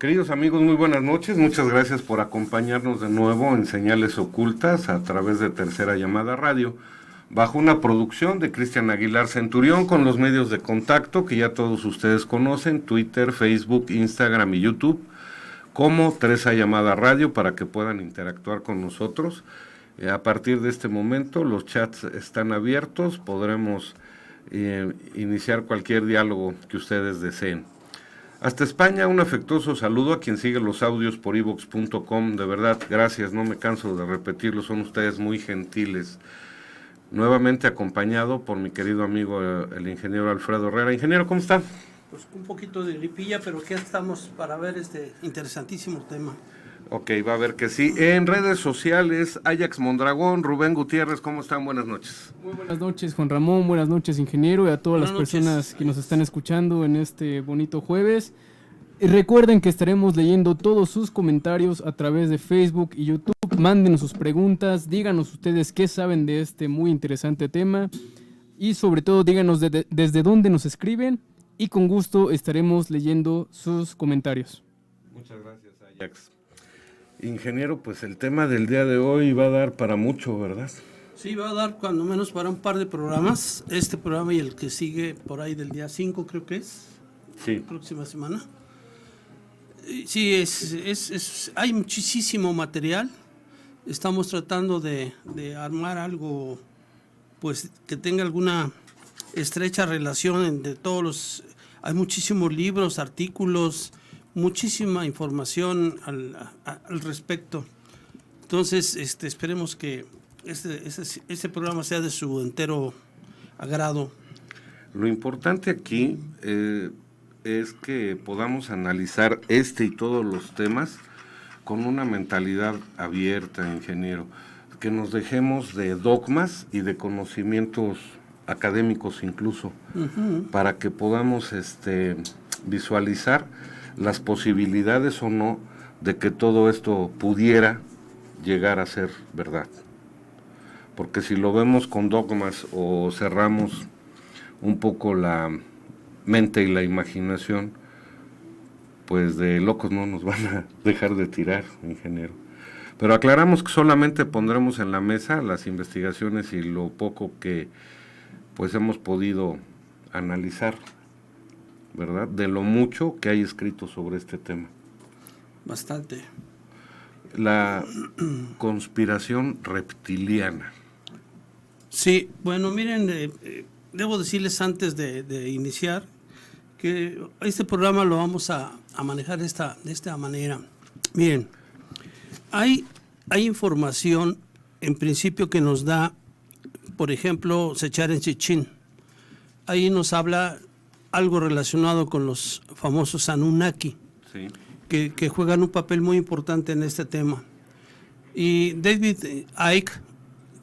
Queridos amigos, muy buenas noches. Muchas gracias por acompañarnos de nuevo en Señales Ocultas a través de Tercera Llamada Radio, bajo una producción de Cristian Aguilar Centurión con los medios de contacto que ya todos ustedes conocen, Twitter, Facebook, Instagram y YouTube, como Tercera Llamada Radio, para que puedan interactuar con nosotros. A partir de este momento los chats están abiertos, podremos iniciar cualquier diálogo que ustedes deseen. Hasta España, un afectuoso saludo a quien sigue los audios por iVoox.com. De verdad, gracias, no me canso de repetirlo, son ustedes muy gentiles. Nuevamente acompañado por mi querido amigo, el ingeniero Alfredo Herrera. Ingeniero, ¿cómo está? Pues un poquito de gripilla, pero aquí estamos para ver este interesantísimo tema. Ok, va a ver que sí. En redes sociales, Ajax Mondragón, Rubén Gutiérrez, ¿cómo están? Buenas noches. Muy buenas noches, Juan Ramón, buenas noches, ingeniero, y a todas las personas que nos están escuchando en este bonito jueves. Y recuerden que estaremos leyendo todos sus comentarios a través de Facebook y YouTube. Mándenos sus preguntas, díganos ustedes qué saben de este muy interesante tema y sobre todo díganos desde dónde nos escriben y con gusto estaremos leyendo sus comentarios. Muchas gracias, Ajax. Ingeniero, pues el tema del día de hoy va a dar para mucho, ¿verdad? Sí, va a dar cuando menos para un par de programas, este programa y el que sigue por ahí del día 5 creo que es, sí. Próxima semana. Sí, hay muchísimo material, estamos tratando de armar algo pues que tenga alguna estrecha relación entre todos los... Hay muchísimos libros, artículos, muchísima información al respecto. Entonces, esperemos que este programa sea de su entero agrado. Lo importante aquí es que podamos analizar este y todos los temas con una mentalidad abierta, ingeniero, que nos dejemos de dogmas y de conocimientos académicos incluso, para que podamos visualizar las posibilidades o no de que todo esto pudiera llegar a ser verdad. Porque si lo vemos con dogmas o cerramos un poco la mente y la imaginación, pues de locos no nos van a dejar de tirar, ingeniero. Pero aclaramos que solamente pondremos en la mesa las investigaciones y lo poco que pues hemos podido analizar, ¿verdad? De lo mucho que hay escrito sobre este tema. Bastante. La conspiración reptiliana. Sí, bueno, miren, debo decirles antes de iniciar que este programa lo vamos a manejar de esta manera. Miren, hay información en principio que nos da, por ejemplo, Secharen Sitchin. Ahí nos habla algo relacionado con los famosos Anunnaki, sí, que juegan un papel muy importante en este tema. Y David Icke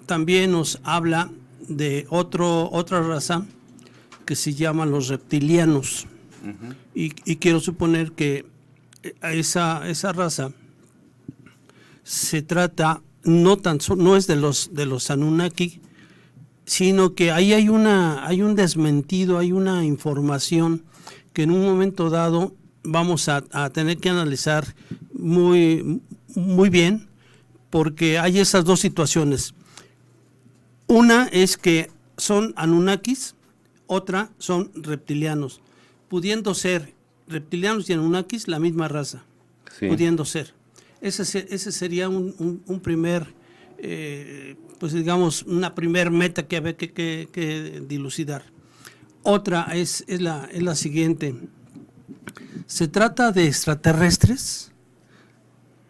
también nos habla de otra raza que se llama los reptilianos. Y quiero suponer que esa raza se trata, no es de los Anunnaki, sino que ahí hay un desmentido, hay una información que en un momento dado vamos a tener que analizar muy, muy bien, porque hay esas dos situaciones. Una es que son Anunnakis, otra son reptilianos, pudiendo ser reptilianos y Anunnakis la misma raza, sí, pudiendo ser. Ese sería un primer... pues digamos, una primer meta que hay que dilucidar. Otra es la siguiente. ¿Se trata de extraterrestres?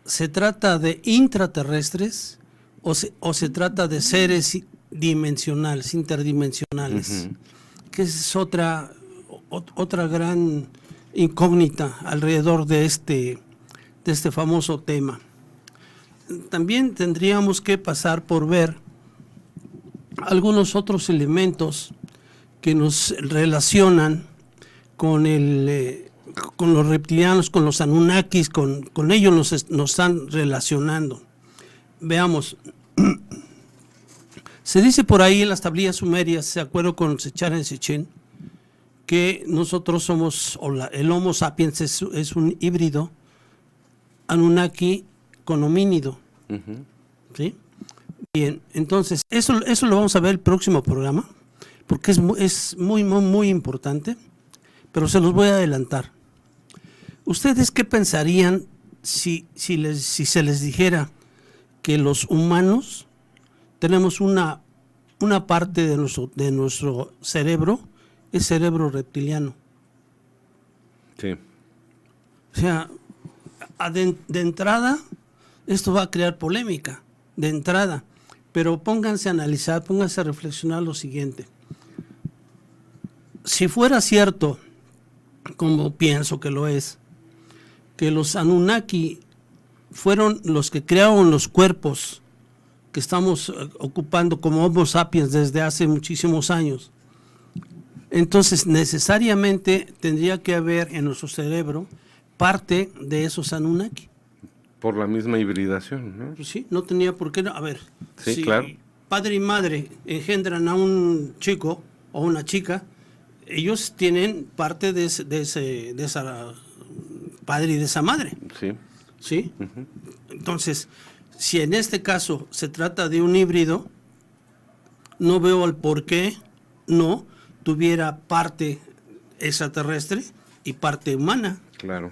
¿Se trata de intraterrestres? ¿O se trata de seres dimensionales, interdimensionales? Que es otra gran incógnita alrededor de este famoso tema. También tendríamos que pasar por ver algunos otros elementos que nos relacionan con los reptilianos, con los Anunnakis, con ellos nos están relacionando. Veamos, se dice por ahí en las tablillas sumerias, de acuerdo con Secharen Sitchin, que nosotros somos, el Homo sapiens es un híbrido Anunnaki con homínido. Ujú. ¿Sí? Bien, entonces, eso lo vamos a ver el próximo programa, porque es muy importante, pero se los voy a adelantar. ¿Ustedes qué pensarían si se les dijera que los humanos tenemos una parte de nuestro cerebro, es cerebro reptiliano? Sí. O sea, de entrada, esto va a crear polémica, de entrada. Pero pónganse a analizar, pónganse a reflexionar lo siguiente. Si fuera cierto, como pienso que lo es, que los Anunnaki fueron los que crearon los cuerpos que estamos ocupando como Homo sapiens desde hace muchísimos años, entonces necesariamente tendría que haber en nuestro cerebro parte de esos Anunnaki. Por la misma hibridación, ¿no? Pues sí, no tenía por qué. A ver, Sí, si claro. padre y madre engendran a un chico o una chica, ellos tienen parte de esa padre y de esa madre, Sí. ¿sí? Entonces, si en este caso se trata de un híbrido, no veo el por qué no tuviera parte extraterrestre y parte humana. Claro.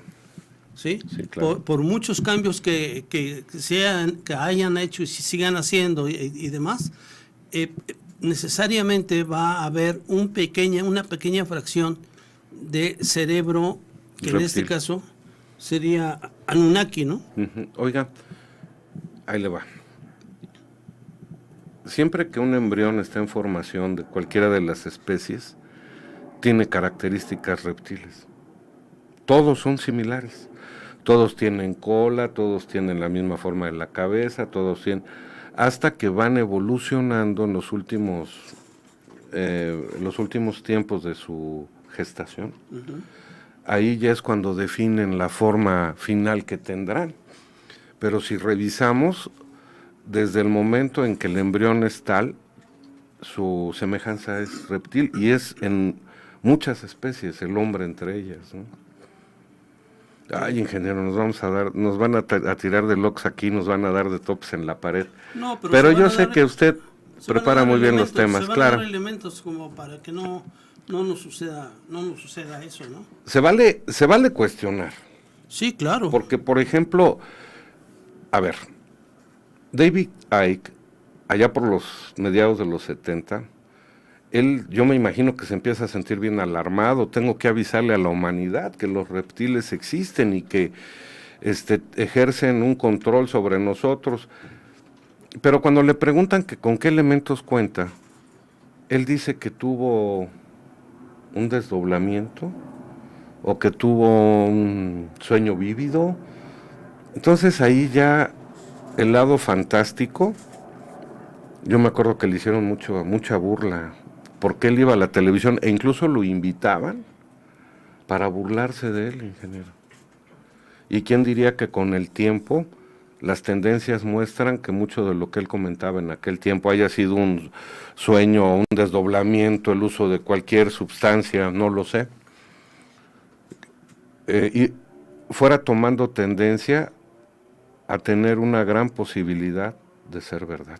¿Sí? Sí, claro. Por muchos cambios que hayan hecho y sigan haciendo y demás, necesariamente va a haber una pequeña fracción de cerebro, que en este Reptil. caso sería Anunnaki, ¿no? Ujú. Oiga, ahí le va. Siempre que un embrión está en formación de cualquiera de las especies, tiene características reptiles. Todos son similares. Todos tienen cola, todos tienen la misma forma de la cabeza, todos tienen... Hasta que van evolucionando en los últimos tiempos de su gestación. Ahí ya es cuando definen la forma final que tendrán. Pero si revisamos, desde el momento en que el embrión es tal, su semejanza es reptil, y es en muchas especies, el hombre entre ellas, ¿no? Ay, ingeniero, nos van a tirar de locos aquí, nos van a dar de topes en la pared. No, pero se van yo a sé dar- que usted se van a prepara dar muy bien los elementos, temas, se van a claro. dar elementos como para que no nos suceda eso, ¿no? Se vale cuestionar, Sí, claro. porque, por ejemplo, a ver, David Icke, allá por los mediados de los 70, yo me imagino que se empieza a sentir bien alarmado. Tengo que avisarle a la humanidad que los reptiles existen y que ejercen un control sobre nosotros. Pero cuando le preguntan que con qué elementos cuenta, él dice que tuvo un desdoblamiento o que tuvo un sueño vívido. Entonces ahí ya el lado fantástico, yo me acuerdo que le hicieron mucha burla, porque él iba a la televisión e incluso lo invitaban para burlarse de él, ingeniero. ¿Y quién diría que con el tiempo las tendencias muestran que mucho de lo que él comentaba en aquel tiempo haya sido un sueño, un desdoblamiento, el uso de cualquier sustancia, no lo sé, y fuera tomando tendencia a tener una gran posibilidad de ser verdad,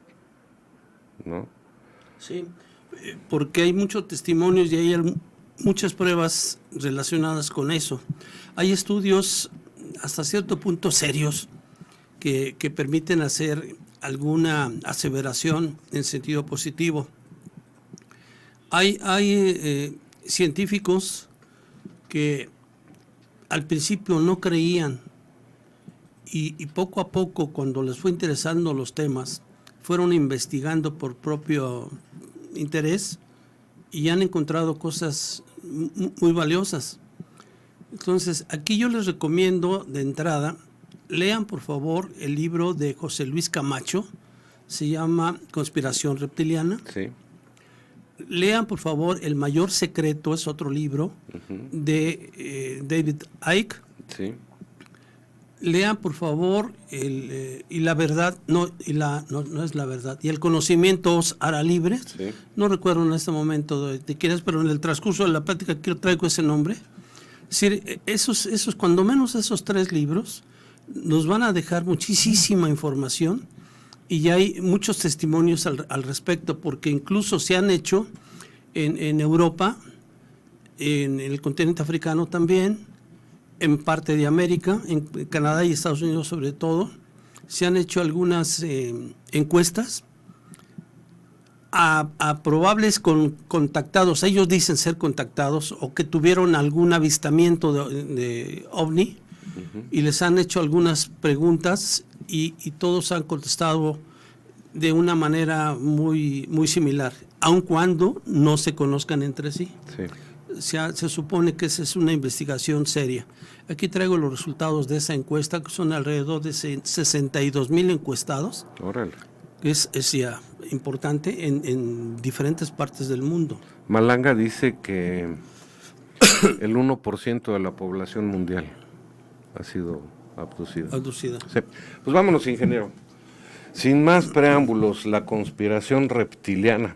¿no? Sí, porque hay muchos testimonios y hay muchas pruebas relacionadas con eso. Hay estudios hasta cierto punto serios que permiten hacer alguna aseveración en sentido positivo. Hay científicos que al principio no creían y poco a poco, cuando les fue interesando los temas, fueron investigando por propio interés y han encontrado cosas muy valiosas. Entonces, aquí yo les recomiendo de entrada, lean por favor el libro de José Luis Camacho, se llama Conspiración Reptiliana. Sí. Lean por favor El Mayor Secreto, es otro libro de David Icke. Sí. Lean por favor y la verdad, no es la verdad, y el conocimiento os hará libres. Sí. No recuerdo en este momento de quién es, pero en el transcurso de la plática quiero traigo ese nombre. Es decir, cuando menos esos 3 libros nos van a dejar muchísima información y ya hay muchos testimonios al respecto, porque incluso se han hecho en Europa, en el continente africano también, en parte de América, en Canadá y Estados Unidos sobre todo, se han hecho algunas encuestas a probables contactados. Ellos dicen ser contactados o que tuvieron algún avistamiento de ovni, y les han hecho algunas preguntas y todos han contestado de una manera muy similar, aun cuando no se conozcan entre sí. Se supone que esa es una investigación seria. Aquí traigo los resultados de esa encuesta, que son alrededor de 62,000 encuestados. Órale. Es ya importante en diferentes partes del mundo. Malanga dice que el 1% de la población mundial ha sido abducida. Sí. Pues vámonos, ingeniero. Sin más preámbulos, la conspiración reptiliana.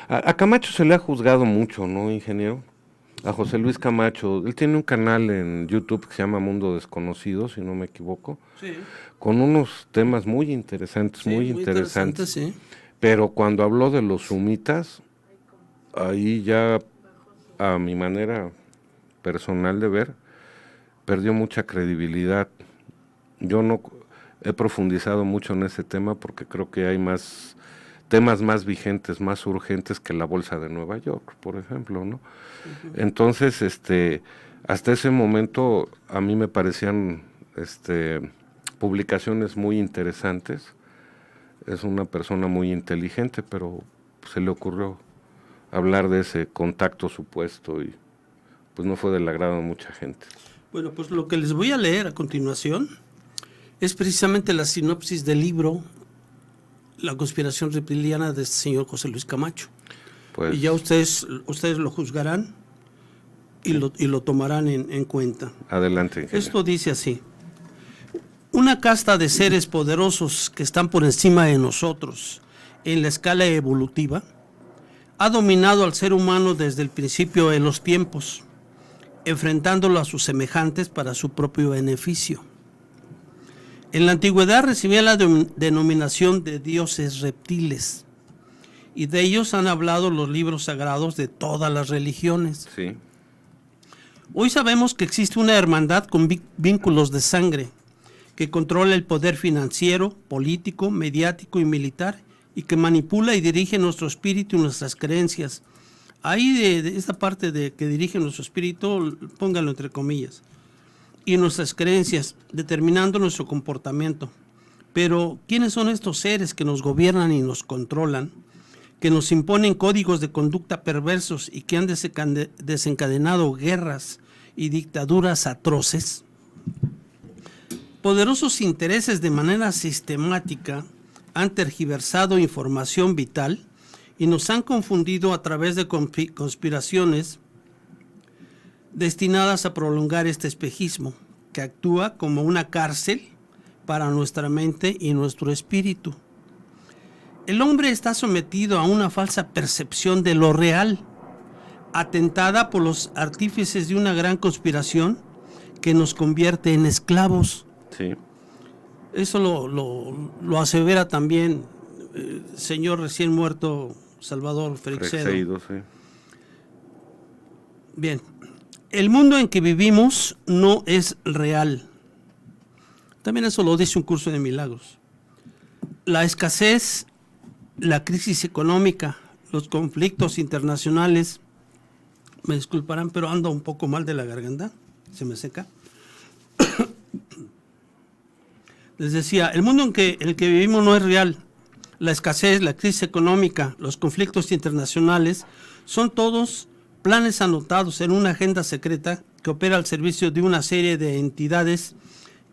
A Camacho se le ha juzgado mucho, ¿no, ingeniero? A José Luis Camacho. Él tiene un canal en YouTube que se llama Mundo Desconocido, si no me equivoco, sí, con unos temas muy interesantes, sí, muy interesantes. Sí. Pero cuando habló de los sumitas, ahí ya, a mi manera personal de ver, perdió mucha credibilidad. Yo no he profundizado mucho en ese tema porque creo que hay más temas más vigentes, más urgentes que la bolsa de Nueva York, por ejemplo, ¿no? Uh-huh. Entonces, hasta ese momento a mí me parecían publicaciones muy interesantes. Es una persona muy inteligente, pero se le ocurrió hablar de ese contacto supuesto y pues no fue del agrado de mucha gente. Bueno, pues lo que les voy a leer a continuación es precisamente la sinopsis del libro La conspiración reptiliana del señor José Luis Camacho. Pues, y ya ustedes lo juzgarán y lo tomarán en cuenta. Adelante, ingeniero. Esto dice así: una casta de seres poderosos que están por encima de nosotros en la escala evolutiva ha dominado al ser humano desde el principio de los tiempos, enfrentándolo a sus semejantes para su propio beneficio. En la antigüedad recibía la denominación de dioses reptiles, y de ellos han hablado los libros sagrados de todas las religiones. Sí. Hoy sabemos que existe una hermandad con vínculos de sangre que controla el poder financiero, político, mediático y militar, y que manipula y dirige nuestro espíritu y nuestras creencias. Ahí de esta parte de que dirige nuestro espíritu, póngalo entre comillas, y nuestras creencias, determinando nuestro comportamiento. Pero, ¿quiénes son estos seres que nos gobiernan y nos controlan, que nos imponen códigos de conducta perversos y que han desencadenado guerras y dictaduras atroces? Poderosos intereses de manera sistemática han tergiversado información vital y nos han confundido a través de conspiraciones destinadas a prolongar este espejismo, que actúa como una cárcel para nuestra mente y nuestro espíritu. El hombre está sometido a una falsa percepción de lo real, atentada por los artífices de una gran conspiración que nos convierte en esclavos. Sí. Eso lo asevera también el señor recién muerto Salvador Freixedo. Sí. Bien. El mundo en que vivimos no es real. También eso lo dice un curso de milagros. La escasez, la crisis económica, los conflictos internacionales, me disculparán, pero ando un poco mal de la garganta, se me seca. Les decía, el mundo en el que vivimos no es real. La escasez, la crisis económica, los conflictos internacionales son todos planes anotados en una agenda secreta que opera al servicio de una serie de entidades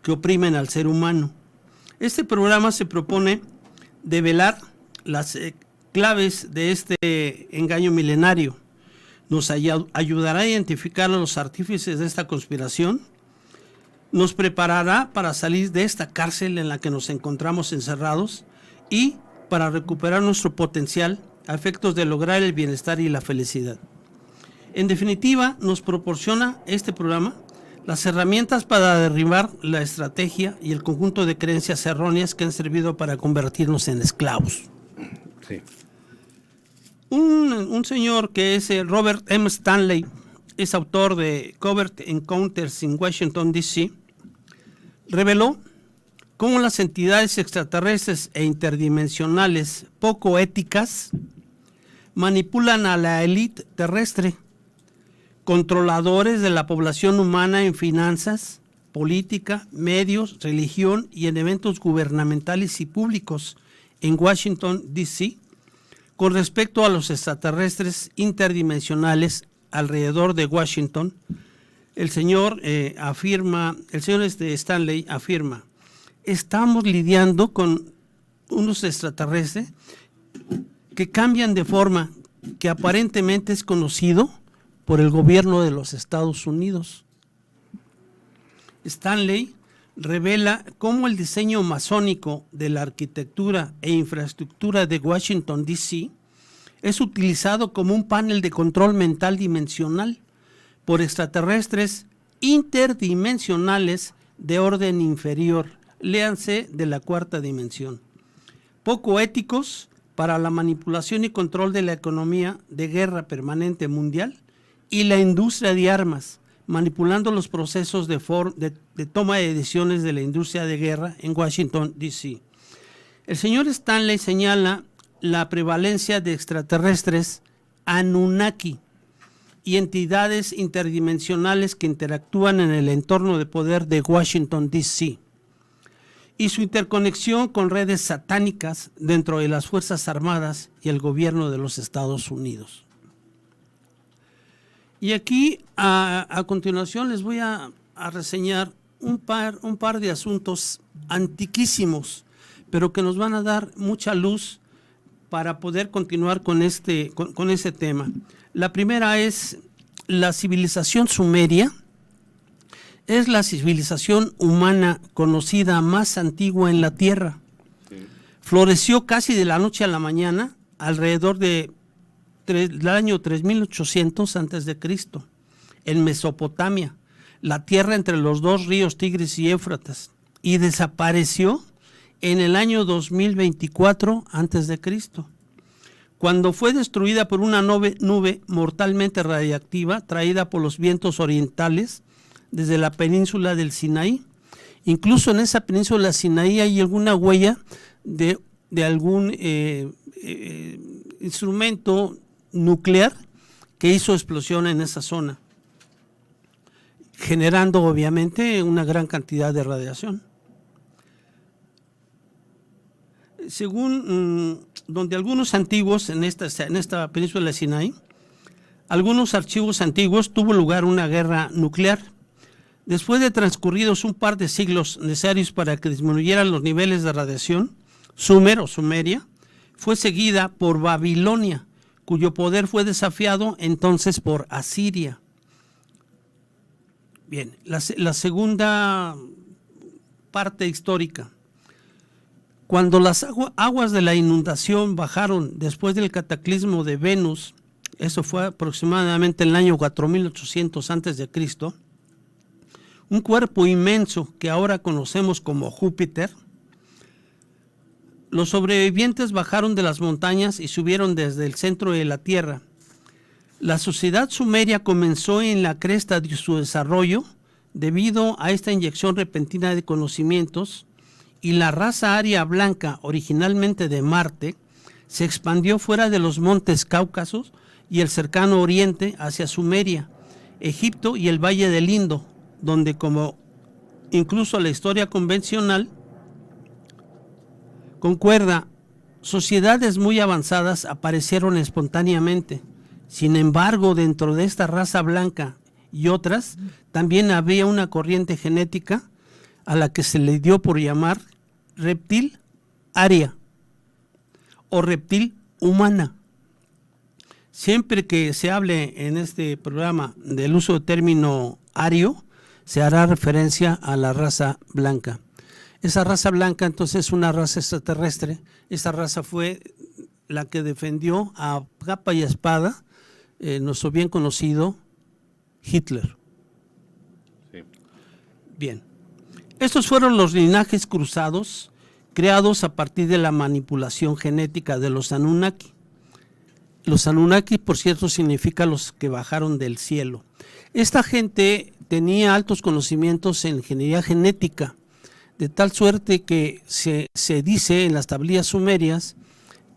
que oprimen al ser humano. Este programa se propone develar las claves de este engaño milenario. Nos ayudará a identificar a los artífices de esta conspiración, nos preparará para salir de esta cárcel en la que nos encontramos encerrados y para recuperar nuestro potencial a efectos de lograr el bienestar y la felicidad. En definitiva, nos proporciona este programa las herramientas para derribar la estrategia y el conjunto de creencias erróneas que han servido para convertirnos en esclavos. Sí. Un señor que es Robert M. Stanley, es autor de Covert Encounters in Washington, D.C., reveló cómo las entidades extraterrestres e interdimensionales poco éticas manipulan a la élite terrestre, controladores de la población humana en finanzas, política, medios, religión y en eventos gubernamentales y públicos en Washington, D.C., con respecto a los extraterrestres interdimensionales alrededor de Washington. El señor Stanley afirma: estamos lidiando con unos extraterrestres que cambian de forma que aparentemente es conocido por el gobierno de los Estados Unidos. Stanley revela cómo el diseño masónico de la arquitectura e infraestructura de Washington, D.C. es utilizado como un panel de control mental dimensional por extraterrestres interdimensionales de orden inferior, léanse de la cuarta dimensión, poco éticos para la manipulación y control de la economía de guerra permanente mundial y la industria de armas, manipulando los procesos de toma de decisiones de la industria de guerra en Washington, D.C. El señor Stanley señala la prevalencia de extraterrestres Anunnaki y entidades interdimensionales que interactúan en el entorno de poder de Washington, D.C., y su interconexión con redes satánicas dentro de las Fuerzas Armadas y el gobierno de los Estados Unidos. Y aquí, a continuación, les voy a reseñar un par de asuntos antiquísimos, pero que nos van a dar mucha luz para poder continuar con ese tema. La primera es la civilización sumeria. Es la civilización humana conocida más antigua en la Tierra. Sí. Floreció casi de la noche a la mañana, alrededor del año 3800 a.C., en Mesopotamia, la tierra entre los dos ríos Tigris y Éufrates, y desapareció en el año 2024 a.C., cuando fue destruida por una nube mortalmente radiactiva traída por los vientos orientales desde la península del Sinaí. Incluso en esa península del Sinaí hay alguna huella de algún instrumento nuclear que hizo explosión en esa zona, generando obviamente una gran cantidad de radiación. Según donde algunos antiguos en esta península del Sinaí, algunos archivos antiguos, tuvo lugar una guerra nuclear. Después de transcurridos un par de siglos necesarios para que disminuyeran los niveles de radiación, Sumer o Sumeria fue seguida por Babilonia, cuyo poder fue desafiado entonces por Asiria. Bien, la segunda parte histórica. Cuando las aguas de la inundación bajaron después del cataclismo de Venus, eso fue aproximadamente en el año 4800 a.C., un cuerpo inmenso que ahora conocemos como Júpiter, los sobrevivientes bajaron de las montañas y subieron desde el centro de la Tierra. La sociedad sumeria comenzó en la cresta de su desarrollo debido a esta inyección repentina de conocimientos, y la raza aria blanca, originalmente de Marte, se expandió fuera de los montes Cáucasos y el cercano oriente hacia Sumeria, Egipto y el Valle del Indo, donde, como incluso la historia convencional concuerda, sociedades muy avanzadas aparecieron espontáneamente. Sin embargo, dentro de esta raza blanca y otras, también había una corriente genética a la que se le dio por llamar reptil aria o reptil humana. Siempre que se hable en este programa del uso del término ario, se hará referencia a la raza blanca. Esa raza blanca entonces es una raza extraterrestre. Esa raza fue la que defendió a capa y espada nuestro bien conocido Hitler. Sí. Bien, estos fueron los linajes cruzados creados a partir de la manipulación genética de los Anunnaki. Los Anunnaki, por cierto, significa los que bajaron del cielo. Esta gente tenía altos conocimientos en ingeniería genética, de tal suerte que se dice en las tablillas sumerias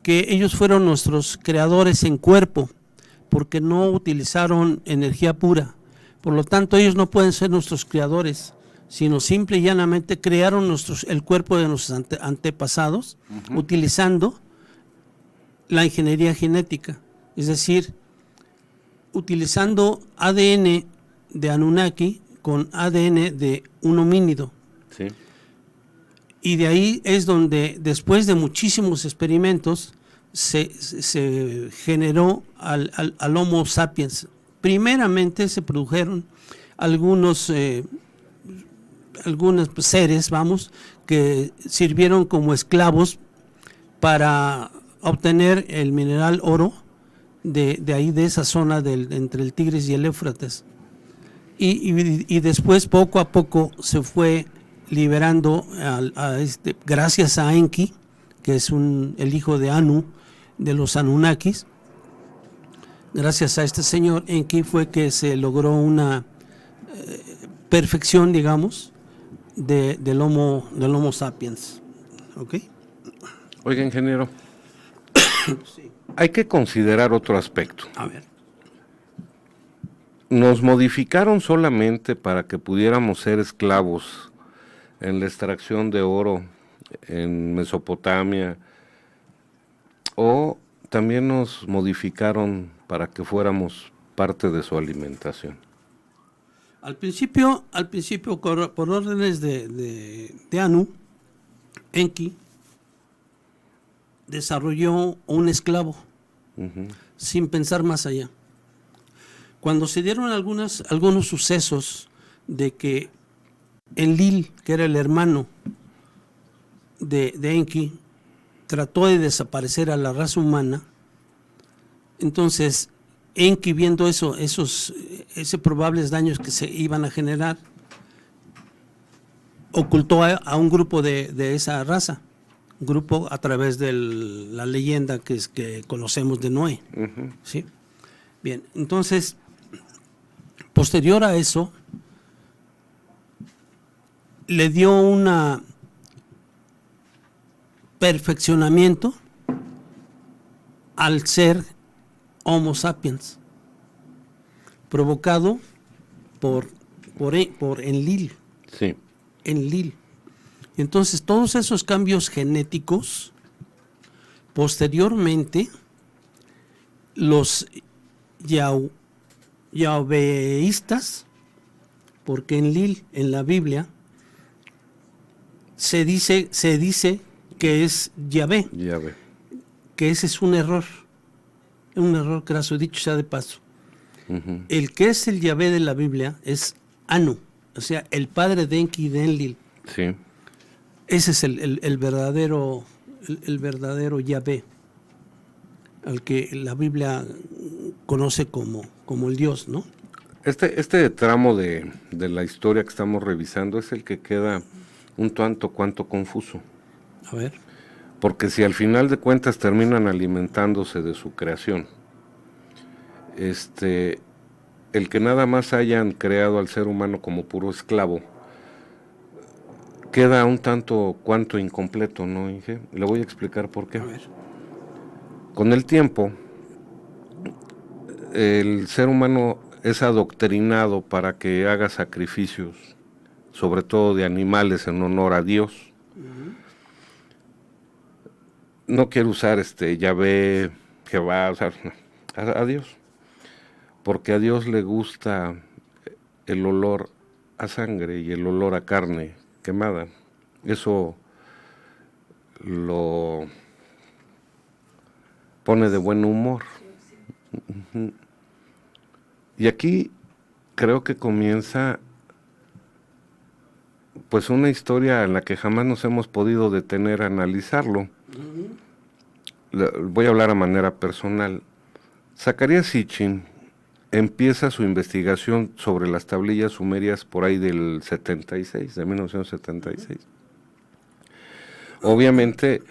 que ellos fueron nuestros creadores en cuerpo, porque no utilizaron energía pura. Por lo tanto, ellos no pueden ser nuestros creadores, sino simple y llanamente crearon el cuerpo de nuestros antepasados, utilizando la ingeniería genética, es decir, utilizando ADN de Anunnaki con ADN de un homínido. Sí. Y de ahí es donde, después de muchísimos experimentos, se generó al Homo sapiens. Primeramente se produjeron algunos seres, que sirvieron como esclavos para obtener el mineral oro de ahí, de esa zona entre el Tigris y el Éufrates. Y después, poco a poco, se fue liberando gracias a Enki, que es el hijo de Anu, de los Anunnakis. Gracias a este señor Enki fue que se logró una perfección, digamos, del Homo sapiens. ¿Ok? Oiga, ingeniero, sí, hay que considerar otro aspecto. A ver. ¿Nos modificaron solamente para que pudiéramos ser esclavos en la extracción de oro en Mesopotamia, o también nos modificaron para que fuéramos parte de su alimentación? Al principio por órdenes de Anu, Enki desarrolló un esclavo, sin pensar más allá. Cuando se dieron algunos sucesos de que Enlil, que era el hermano de Enki, trató de desaparecer a la raza humana, entonces Enki, viendo esos probables daños que se iban a generar, ocultó a un grupo de esa raza, un grupo a través de la leyenda que conocemos de Noé. ¿Sí? Bien, entonces, posterior a eso, le dio un perfeccionamiento al ser Homo sapiens, provocado por Enlil. Sí. Enlil. Entonces, todos esos cambios genéticos, posteriormente, los yahveístas, porque Enlil en la Biblia se dice que es Yahvé, que ese es un error craso, dicho sea de paso. El que es el Yahvé de la Biblia es Anu, o sea, el padre de Enki y de Enlil. Sí. Ese es el verdadero Yahvé, al que la Biblia conoce como el Dios, ¿no? Este tramo de la historia que estamos revisando es el que queda un tanto cuanto confuso. A ver. Porque si al final de cuentas terminan alimentándose de su creación, el que nada más hayan creado al ser humano como puro esclavo, queda un tanto cuanto incompleto, ¿no, Inge? Le voy a explicar por qué. A ver. Con el tiempo, el ser humano es adoctrinado para que haga sacrificios, sobre todo de animales, en honor a Dios. No quiero usar Yahvé, Jehová, o sea, a Dios, porque a Dios le gusta el olor a sangre y el olor a carne quemada. Eso lo pone de buen humor. Y aquí creo que comienza pues una historia en la que jamás nos hemos podido detener a analizarlo. Voy a hablar a manera personal. Zacarías Sitchin empieza su investigación sobre las tablillas sumerias por ahí del 76, de 1976. Obviamente,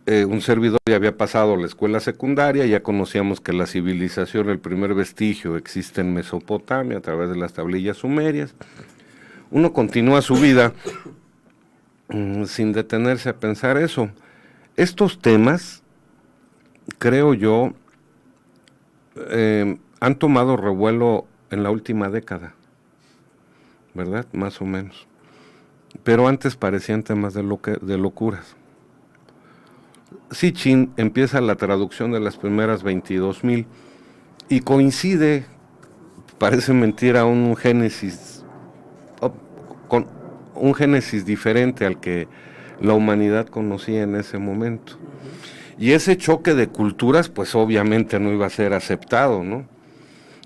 un servidor ya había pasado la escuela secundaria, ya conocíamos que la civilización, el primer vestigio, existe en Mesopotamia a través de las tablillas sumerias. Uno continúa su vida sin detenerse a pensar eso. Estos temas, creo yo, han tomado revuelo en la última década, ¿verdad? Más o menos. Pero antes parecían temas de locuras. Sitchin empieza la traducción de las primeras 22,000 y coincide, parece mentira, un génesis con un génesis diferente al que la humanidad conocía en ese momento. Y ese choque de culturas, pues obviamente no iba a ser aceptado, ¿no?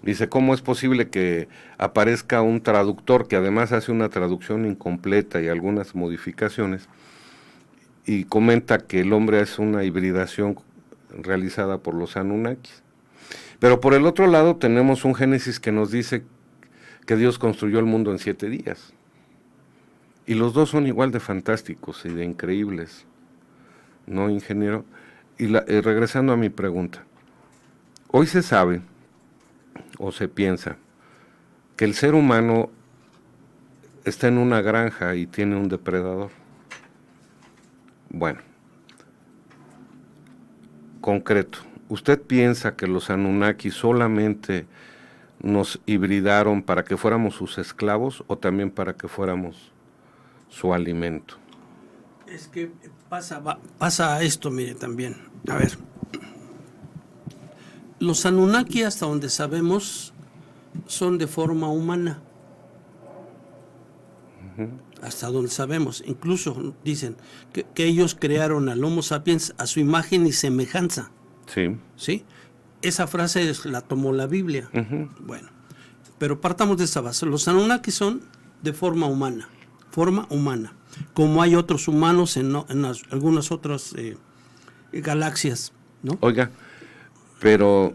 Dice, ¿cómo es posible que aparezca un traductor que además hace una traducción incompleta y algunas modificaciones? Y comenta que el hombre es una hibridación realizada por los Anunnakis. Pero por el otro lado tenemos un Génesis que nos dice que Dios construyó el mundo en 7 días. Y los dos son igual de fantásticos y de increíbles, ¿no, ingeniero? Y regresando a mi pregunta, hoy se sabe, o se piensa, que el ser humano está en una granja y tiene un depredador. Bueno, concreto, ¿usted piensa que los Anunnaki solamente nos hibridaron para que fuéramos sus esclavos o también para que fuéramos su alimento? Es que pasa esto, mire, también. A ver, los Anunnaki, hasta donde sabemos, son de forma humana. Hasta donde sabemos. Incluso dicen que ellos crearon al Homo sapiens a su imagen y semejanza. Sí. ¿Sí? Esa frase la tomó la Biblia. Bueno, pero partamos de esa base. Los Anunnaki son de forma humana, como hay otros humanos en algunas otras galaxias, ¿no? Oiga, pero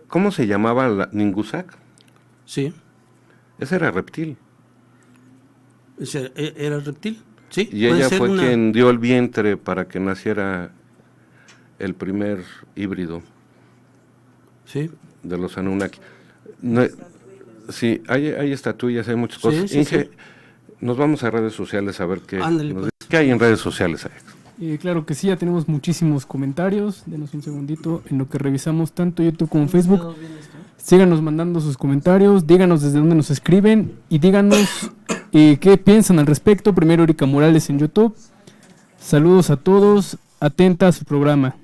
¿cómo se llamaba la Ningusak? Sí. Ese era reptil. ¿Era reptil? Sí. Y ella fue quien dio el vientre para que naciera el primer híbrido. Sí. De los Anunnaki. No, sí, hay estatuillas, hay muchas cosas. Sí, Inge, sí. Nos vamos a redes sociales a ver qué, Ándale, pues. qué hay en redes sociales. Claro que sí, ya tenemos muchísimos comentarios. Denos un segundito en lo que revisamos tanto YouTube como Facebook. Síganos mandando sus comentarios, díganos desde dónde nos escriben y díganos qué piensan al respecto. Primero Erika Morales en YouTube. Saludos a todos, atenta a su programa.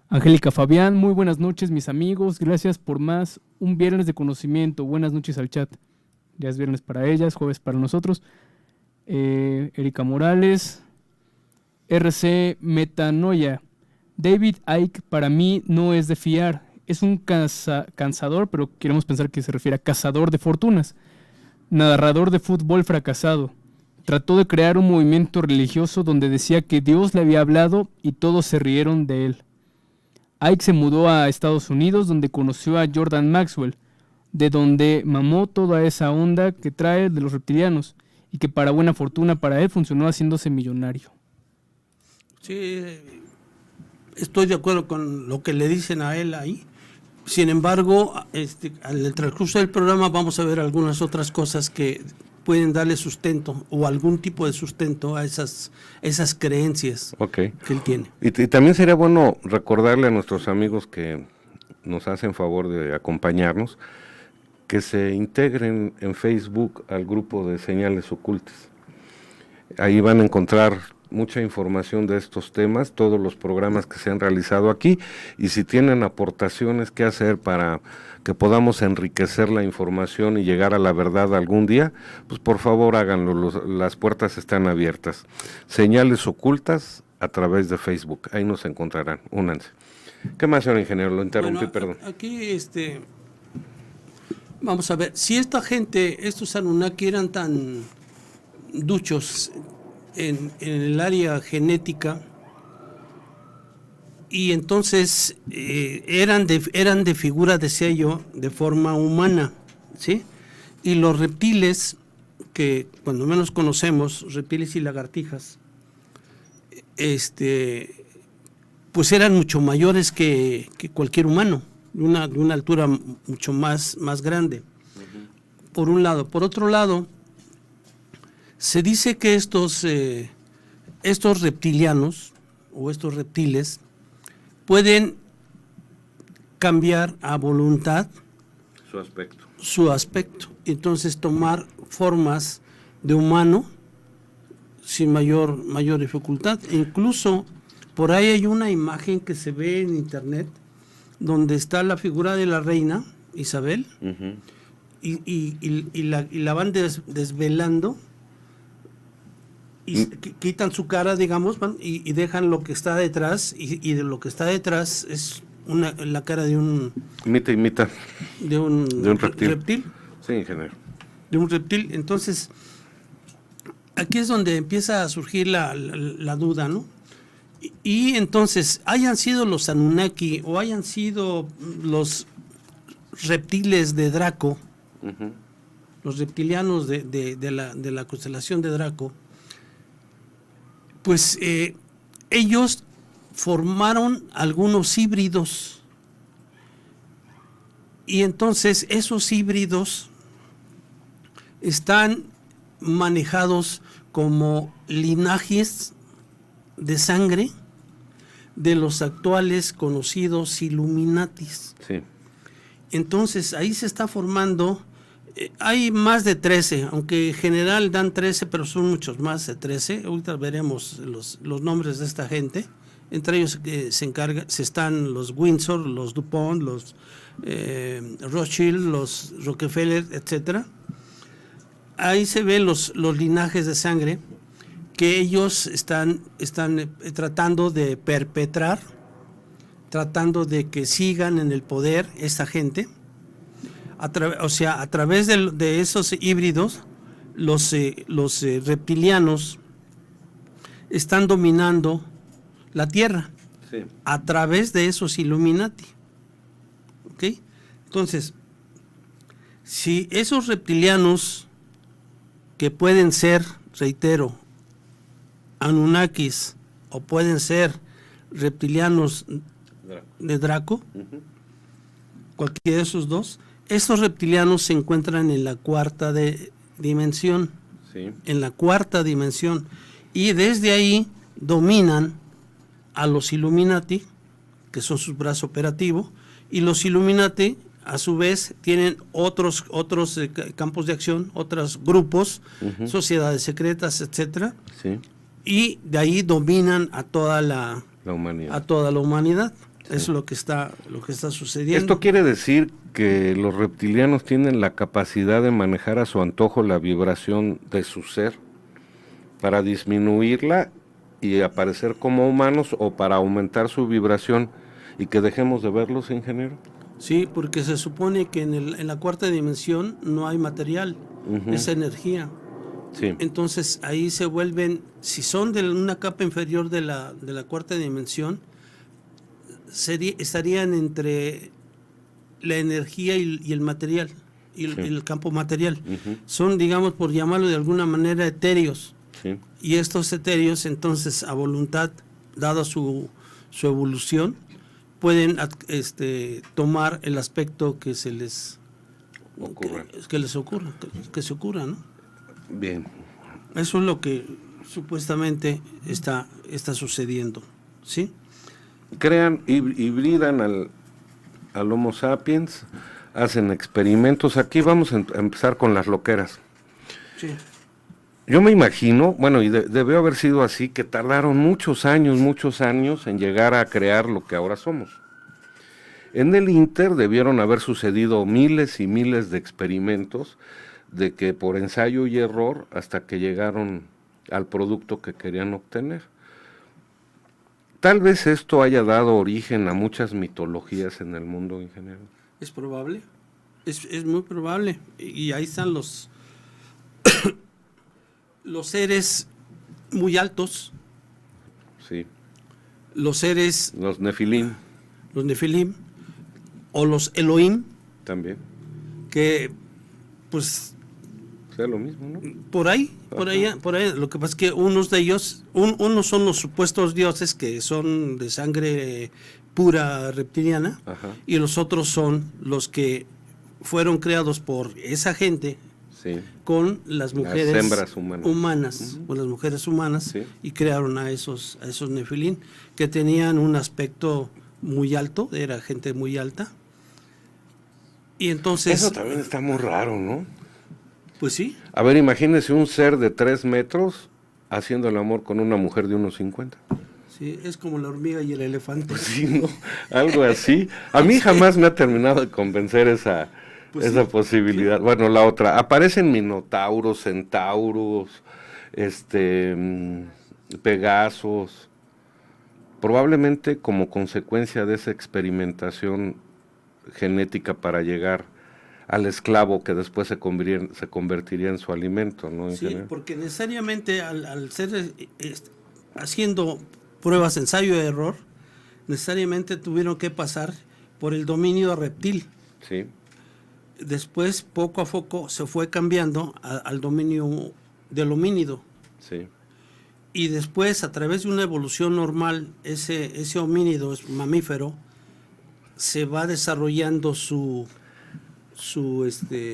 Angélica Fabián, muy buenas noches mis amigos, gracias por más un viernes de conocimiento. Buenas noches al chat. Ya es viernes para ellas, jueves para nosotros. Erika Morales, RC Metanoia. David Icke para mí no es de fiar. Es un cansador, pero queremos pensar que se refiere a cazador de fortunas. Narrador de fútbol fracasado. Trató de crear un movimiento religioso donde decía que Dios le había hablado y todos se rieron de él. Icke se mudó a Estados Unidos donde conoció a Jordan Maxwell, de donde mamó toda esa onda que trae de los reptilianos y que para buena fortuna para él funcionó haciéndose millonario. Sí, estoy de acuerdo con lo que le dicen a él ahí. Sin embargo, al transcurso del programa vamos a ver algunas otras cosas que pueden darle sustento o algún tipo de sustento a esas creencias que él tiene. Y también sería bueno recordarle a nuestros amigos que nos hacen favor de acompañarnos que se integren en Facebook al grupo de Señales Ocultas. Ahí van a encontrar mucha información de estos temas, todos los programas que se han realizado aquí, y si tienen aportaciones que hacer para que podamos enriquecer la información y llegar a la verdad algún día, pues por favor háganlo, las puertas están abiertas. Señales Ocultas a través de Facebook, ahí nos encontrarán, únanse. ¿Qué más, señor ingeniero? Lo interrumpí, perdón. Aquí, vamos a ver, si esta gente, estos Anunnaki eran tan duchos en el área genética, y entonces eran de figura, decía yo, de forma humana, ¿sí? Y los reptiles, que cuando menos conocemos, reptiles y lagartijas, pues eran mucho mayores que cualquier humano, de una altura mucho más grande, por un lado. Por otro lado, se dice que estos reptilianos, o estos reptiles, pueden cambiar a voluntad su aspecto, entonces tomar formas de humano sin mayor dificultad. Incluso por ahí hay una imagen que se ve en internet donde está la figura de la reina Isabel, y la van desvelando y quitan su cara, digamos, y dejan lo que está detrás, y de lo que está detrás es la cara de un... Imita. De un reptil. Sí, ingeniero. De un reptil. Entonces, aquí es donde empieza a surgir la duda, ¿no? Y entonces, hayan sido los Anunnaki o hayan sido los reptiles de Draco, los reptilianos de la constelación de Draco, pues ellos formaron algunos híbridos, y entonces esos híbridos están manejados como linajes de sangre de los actuales conocidos Illuminatis. Sí. Entonces ahí se está formando, hay más de 13, aunque en general dan 13, pero son muchos más de 13. Ahorita veremos los nombres de esta gente. Entre ellos están los Windsor, los DuPont, los Rothschild, los Rockefeller, etcétera. Ahí se ven los linajes de sangre que ellos están tratando de perpetrar, tratando de que sigan en el poder esta gente. A través de esos híbridos, los reptilianos están dominando la Tierra, sí, a través de esos Illuminati. ¿Ok? Entonces, si esos reptilianos, que pueden ser, reitero, Anunnakis, o pueden ser reptilianos de Draco, cualquiera de esos dos, estos reptilianos se encuentran en la cuarta dimensión, sí, en la cuarta dimensión, y desde ahí dominan a los Illuminati, que son su brazo operativo, y los Illuminati a su vez tienen otros campos de acción, otros grupos, sociedades secretas, etcétera, sí, y de ahí dominan a toda la humanidad. A toda la humanidad. Sí. Eso es lo que está sucediendo. Esto quiere decir que los reptilianos tienen la capacidad de manejar a su antojo la vibración de su ser para disminuirla y aparecer como humanos, o para aumentar su vibración y que dejemos de verlos, ingeniero. Sí, porque se supone que en la cuarta dimensión no hay material, es energía. Sí. Entonces ahí se vuelven, si son de una capa inferior de la cuarta dimensión, estarían entre la energía y el material, y el campo material. Son, digamos, por llamarlo de alguna manera, etéreos. Sí. Y estos etéreos, entonces, a voluntad, dada su evolución, pueden tomar el aspecto que se les ocurra, ¿no? Bien. Eso es lo que supuestamente está sucediendo, ¿sí? Hibridan al Homo sapiens, hacen experimentos. Aquí vamos a empezar con las loqueras. Sí. Yo me imagino, bueno, y debió haber sido así, que tardaron muchos años en llegar a crear lo que ahora somos. En el Inter debieron haber sucedido miles y miles de experimentos, de que por ensayo y error, hasta que llegaron al producto que querían obtener. Tal vez esto haya dado origen a muchas mitologías en el mundo, ingeniero. Es probable, es muy probable, y ahí están los seres muy altos, sí, los seres, Los Nefilim los Nefilim, o los Elohim, también. que pues Sea lo mismo, ¿no? por ahí. Lo que pasa es que unos de ellos, unos son los supuestos dioses que son de sangre pura reptiliana, Ajá. y los otros son los que fueron creados por esa gente Sí. con las mujeres hembras humanas. con las mujeres humanas, Sí. y crearon a esos Nefilim, que tenían un aspecto muy alto, era gente muy alta. Y entonces, Eso también está muy raro, ¿no? pues sí, A ver, imagínese un ser de 3 metros haciendo el amor con una mujer de unos 50. sí, es como la hormiga y el elefante. Pues sí, ¿no? Algo así. A mí jamás me ha terminado de convencer esa Pues sí, posibilidad. Bueno, la otra, aparecen minotauros, centauros, pegasos, probablemente como consecuencia de esa experimentación genética para llegar al esclavo que después se convertiría en su alimento, ¿no? Sí, porque necesariamente al ser haciendo pruebas, ensayo y error, necesariamente tuvieron que pasar por el dominio reptil. Sí, Después, poco a poco, se fue cambiando al dominio del homínido. sí, Y después, a través de una evolución normal, ese homínido es mamífero, se va desarrollando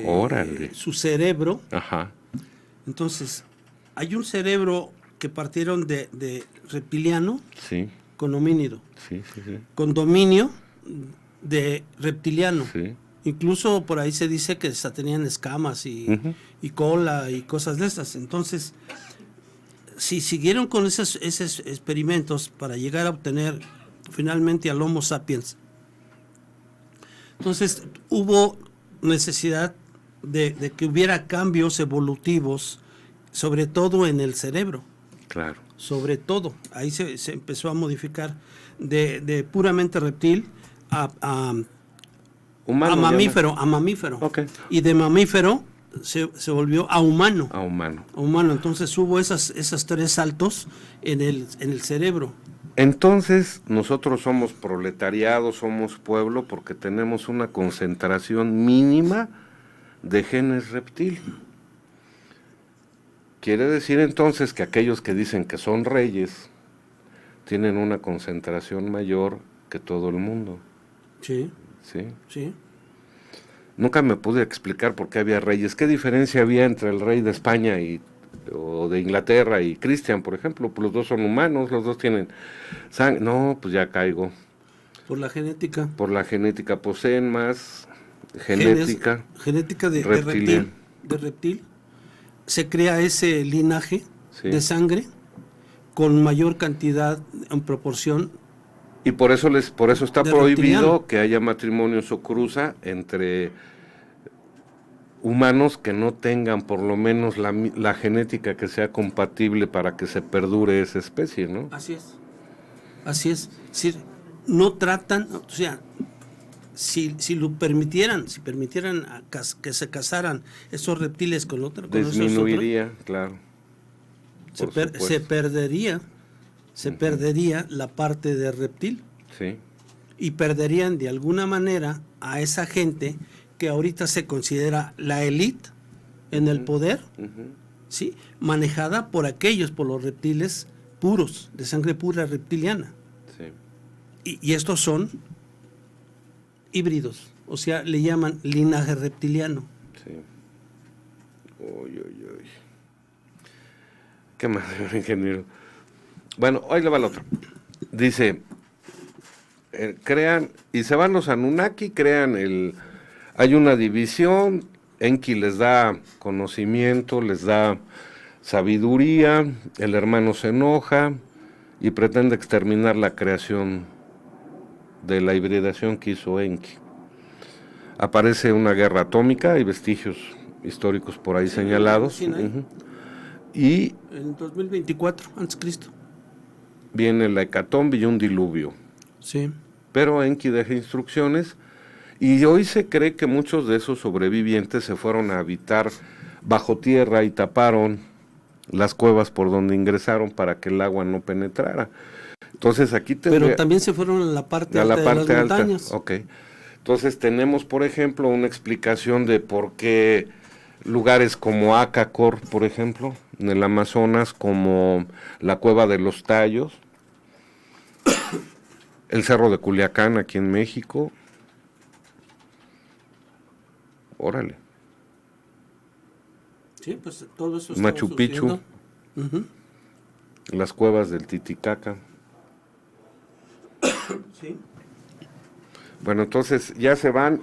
Órale. su cerebro. ajá, Entonces, hay un cerebro que partieron de reptiliano sí, con homínido, sí, sí, sí, con dominio de reptiliano. sí. Incluso por ahí se dice que hasta tenían escamas Ujú. y cola y cosas de esas. Entonces, si siguieron con esos experimentos para llegar a obtener finalmente al Homo sapiens, entonces hubo necesidad de que hubiera cambios evolutivos, sobre todo en el cerebro, Claro. sobre todo. Ahí se empezó a modificar de puramente reptil a Humano, mamífero. Ok. Y de mamífero se volvió a humano. A humano. A humano. Entonces hubo esas 3 saltos en el cerebro. Entonces, nosotros somos proletariado, somos pueblo, porque tenemos una concentración mínima de genes reptil. Quiere decir entonces que aquellos que dicen que son reyes tienen una concentración mayor que todo el mundo. Sí, ¿Sí? sí. Nunca me pude explicar por qué había reyes. ¿Qué diferencia había entre el rey de España o de Inglaterra y Cristian, por ejemplo? Pues los dos son humanos, los dos tienen sangre. No, pues ya caigo. Por la genética. Por la genética poseen más genética. Genética de reptiliana. reptil. De reptil. Se crea ese linaje Sí. de sangre con mayor cantidad en proporción. Y por eso está De prohibido reptiliano. que haya matrimonios o cruza entre humanos que no tengan por lo menos la genética que sea compatible para que se perdure esa especie, ¿no? Así es. Así es. Es decir, no tratan, o sea, si lo permitieran, que se casaran esos reptiles con esos otros, Disminuiría, claro. se por supuesto. se perdería la parte de reptil, Sí, y perderían de alguna manera a esa gente que ahorita se considera la élite en el poder, ujú, ¿sí? Manejada por los reptiles puros, de sangre pura reptiliana. sí. Y estos son híbridos, o sea, le llaman linaje reptiliano. Sí. Uy, uy, uy. ¿Qué más, señor ingeniero? Bueno, hoy le va el otro. Dice, crean, y se van los Anunnaki, hay una división, Enki les da conocimiento, les da sabiduría, el hermano se enoja y pretende exterminar la creación de la hibridación que hizo Enki. Aparece una guerra atómica, hay vestigios históricos por ahí señalados. sí, hay. Ujú. Y En 2024, antes Cristo. viene la hecatombe y un diluvio. Sí. Pero Enki deja instrucciones y hoy se cree que muchos de esos sobrevivientes se fueron a habitar bajo tierra y taparon las cuevas por donde ingresaron para que el agua no penetrara. Entonces aquí Pero también se fueron a la parte alta de las montañas. Ok. Entonces tenemos, por ejemplo, una explicación de por qué lugares como Acacor, por ejemplo, en el Amazonas, como la Cueva de los Tallos, el Cerro de Culiacán aquí en México. Órale. Sí, pues todo eso Machu Picchu, las cuevas del Titicaca. Sí. Bueno, entonces ya se van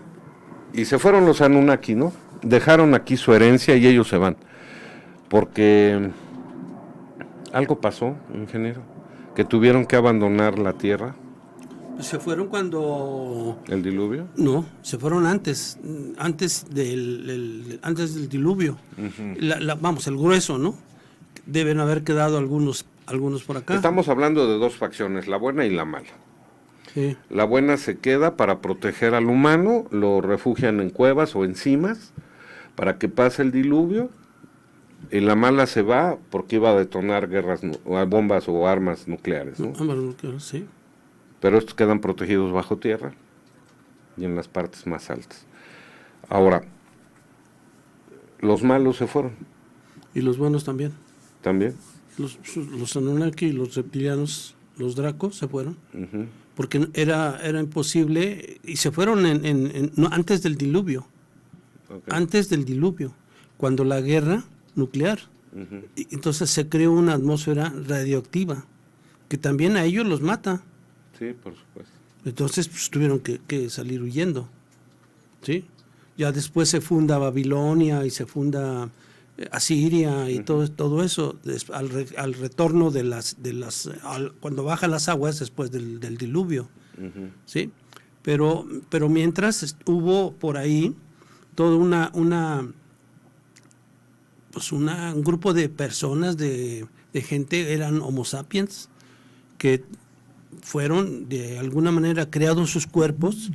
y se fueron los Anunnaki, ¿no? Dejaron aquí su herencia y ellos se van. Porque algo pasó, ingeniero, que tuvieron que abandonar la Tierra. Se fueron cuando... ¿El diluvio? No, se fueron antes del diluvio. Vamos, el grueso, ¿no? Deben haber quedado algunos por acá. Estamos hablando de dos facciones, la buena y la mala. Sí. La buena se queda para proteger al humano, lo refugian en cuevas o en cimas para que pase el diluvio, y la mala se va porque iba a detonar bombas o armas nucleares, ¿no? Armas nucleares, sí. Pero estos quedan protegidos bajo tierra y en las partes más altas. Ahora, los malos se fueron. Y los buenos también. ¿También? Los Anunnaki y los reptilianos, los Dracos, se fueron. Porque era imposible, y se fueron no, antes del diluvio. Okay. Antes del diluvio, cuando la guerra nuclear. Y entonces se creó una atmósfera radioactiva, que también a ellos los mata. Sí, por supuesto. Entonces pues, tuvieron que salir huyendo, ¿sí? Ya después se funda Babilonia y se funda Asiria y todo eso al retorno cuando bajan las aguas después del diluvio, ¿sí? Pero mientras hubo por ahí todo un grupo de personas, de gente, eran Homo sapiens, que fueron de alguna manera creados sus cuerpos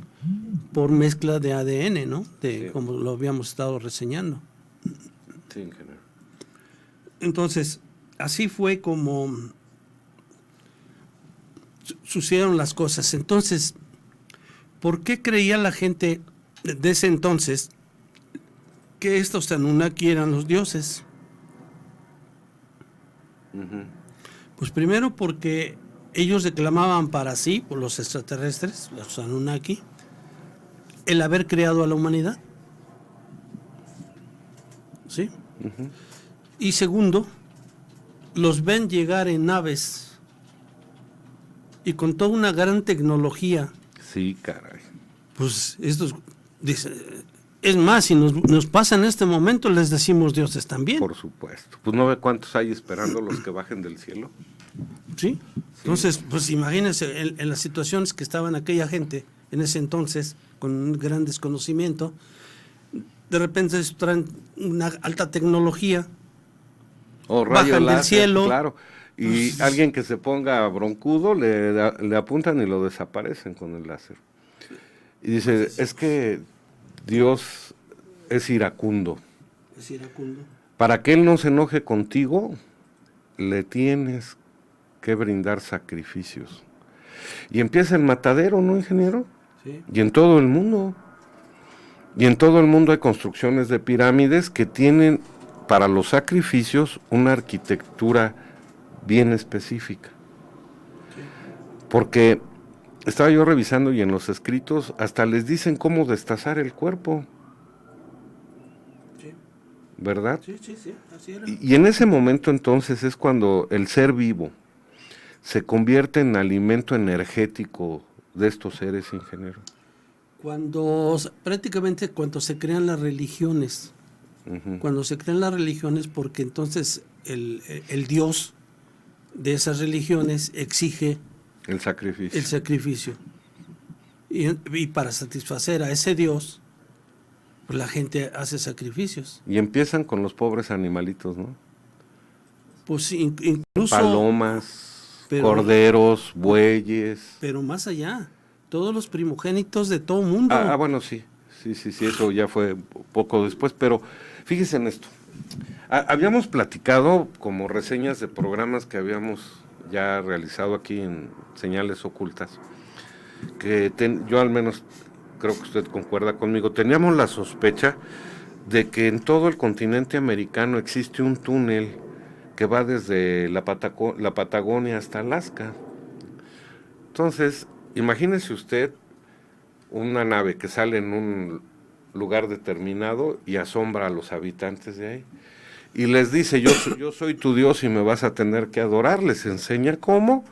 por mezcla de ADN, ¿no? Sí. Como lo habíamos estado reseñando. Sí, ingeniero. Entonces, así fue como sucedieron las cosas. Entonces, ¿por qué creía la gente de ese entonces que estos Anunnaki eran los dioses? Pues primero porque ellos reclamaban para sí, por los extraterrestres, los Anunnaki, el haber creado a la humanidad. ¿Sí? Y segundo, los ven llegar en naves y con toda una gran tecnología. Sí, caray. Pues estos, es más, si nos pasa en este momento, les decimos dioses también. Por supuesto. Pues no ve cuántos hay esperando los que bajen del cielo. ¿Sí? Entonces, pues imagínense en las situaciones que estaban aquella gente en ese entonces, con un gran desconocimiento, de repente traen una alta tecnología, bajan del cielo. Claro. Y alguien que se ponga broncudo, le apuntan y lo desaparecen con el láser. Y dice, es que Dios es iracundo. Es iracundo. Para que Él no se enoje contigo, le tienes que brindar sacrificios. Y empieza el matadero, ¿no, ingeniero? Sí. Y en todo el mundo. Y en todo el mundo hay construcciones de pirámides que tienen para los sacrificios una arquitectura bien específica. Sí. Porque estaba yo revisando y en los escritos hasta les dicen cómo destazar el cuerpo. Sí. ¿Verdad? Sí, así era. Y en ese momento entonces es cuando el ser vivo se convierte en alimento energético de estos seres, ingeniero. Prácticamente cuando se crean las religiones, porque entonces el Dios de esas religiones exige el sacrificio. Y para satisfacer a ese Dios, pues la gente hace sacrificios. Y empiezan con los pobres animalitos, ¿no? Pues incluso... Palomas, corderos, bueyes. Pero más allá, todos los primogénitos de todo el mundo. Bueno, sí, eso ya fue poco después, pero fíjese en esto. Habíamos platicado como reseñas de programas que habíamos ya realizado aquí en Señales Ocultas, que yo al menos creo que usted concuerda conmigo, teníamos la sospecha de que en todo el continente americano existe un túnel que va desde la Patagonia hasta Alaska. Entonces, imagínese usted una nave que sale en un lugar determinado y asombra a los habitantes de ahí. Y les dice, yo soy tu Dios y me vas a tener que adorar. Les enseña cómo.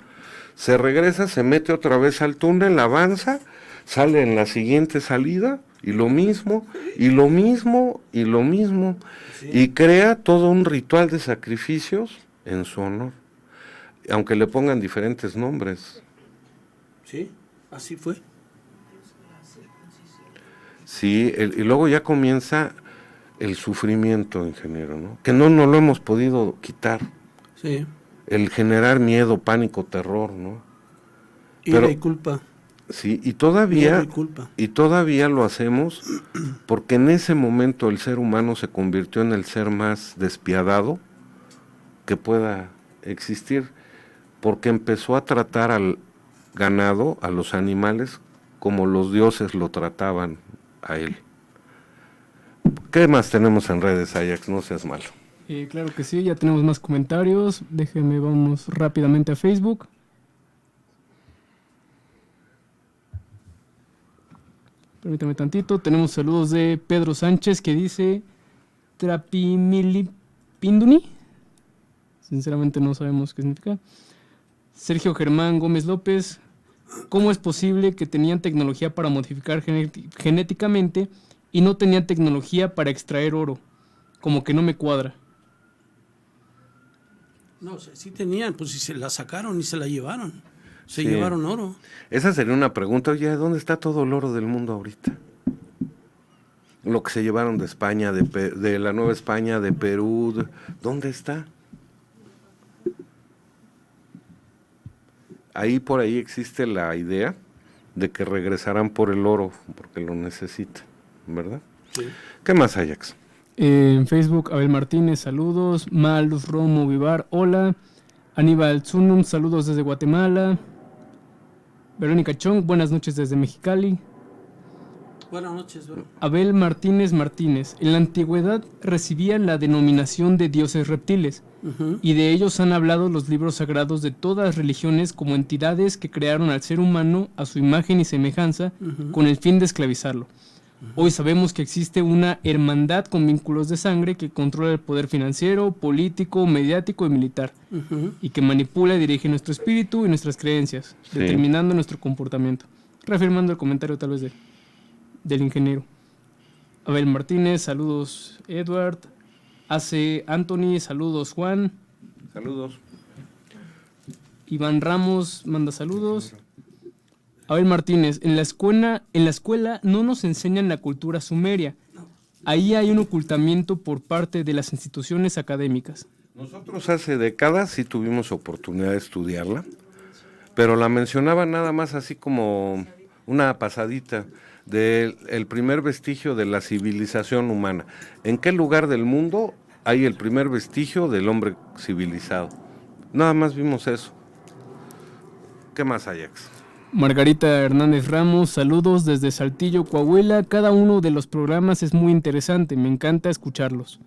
Se regresa, se mete otra vez al túnel, avanza, sale en la siguiente salida, y lo mismo, y lo mismo, y lo mismo. Sí. Y crea todo un ritual de sacrificios en su honor, aunque le pongan diferentes nombres. Sí, así fue. Sí, y luego ya comienza el sufrimiento, ingeniero, ¿no? Que no lo hemos podido quitar. Sí. El generar miedo, pánico, terror, ¿no? Ira y culpa. Sí, y todavía lo hacemos porque en ese momento el ser humano se convirtió en el ser más despiadado que pueda existir, porque empezó a tratar al ganado, a los animales, como los dioses lo trataban a él. ¿Qué más tenemos en redes, Ajax? No seas malo. Claro que sí, ya tenemos más comentarios. Déjenme, vamos rápidamente a Facebook. Permítame tantito. Tenemos saludos de Pedro Sánchez que dice Trapimilipinduni. Sinceramente no sabemos qué significa. Sergio Germán Gómez López. ¿Cómo es posible que tenían tecnología para modificar genéticamente y no tenían tecnología para extraer oro? Como que no me cuadra. No, sí tenían, pues si se la sacaron y se la llevaron. Se llevaron oro. Esa sería una pregunta. Oye, ¿dónde está todo el oro del mundo ahorita? Lo que se llevaron de España, de la Nueva España, de Perú, ¿dónde está? Por ahí existe la idea de que regresarán por el oro, porque lo necesitan, ¿verdad? Sí. ¿Qué más, Ajax? En Facebook, Abel Martínez, saludos. Malus Romo Vivar, hola. Aníbal Zunum, saludos desde Guatemala. Verónica Chong, buenas noches desde Mexicali. Buenas noches, bro. Abel Martínez Martínez, en la antigüedad recibían la denominación de dioses reptiles, y de ellos han hablado los libros sagrados de todas las religiones como entidades que crearon al ser humano a su imagen y semejanza con el fin de esclavizarlo. Hoy sabemos que existe una hermandad con vínculos de sangre que controla el poder financiero, político, mediático y militar, y que manipula y dirige nuestro espíritu y nuestras creencias, determinando nuestro comportamiento. Reafirmando el comentario tal vez del ingeniero. Abel Martínez, saludos Edward. Hace Anthony, saludos Juan. Saludos. Iván Ramos manda saludos. Abel Martínez, en la escuela no nos enseñan la cultura sumeria. Ahí hay un ocultamiento por parte de las instituciones académicas. Nosotros hace décadas sí tuvimos oportunidad de estudiarla, pero la mencionaba nada más así como una pasadita del primer vestigio de la civilización humana. ¿En qué lugar del mundo hay el primer vestigio del hombre civilizado? Nada más vimos eso. ¿Qué más, Ajax? Margarita Hernández Ramos, saludos desde Saltillo, Coahuila. Cada uno de los programas es muy interesante, me encanta escucharlos.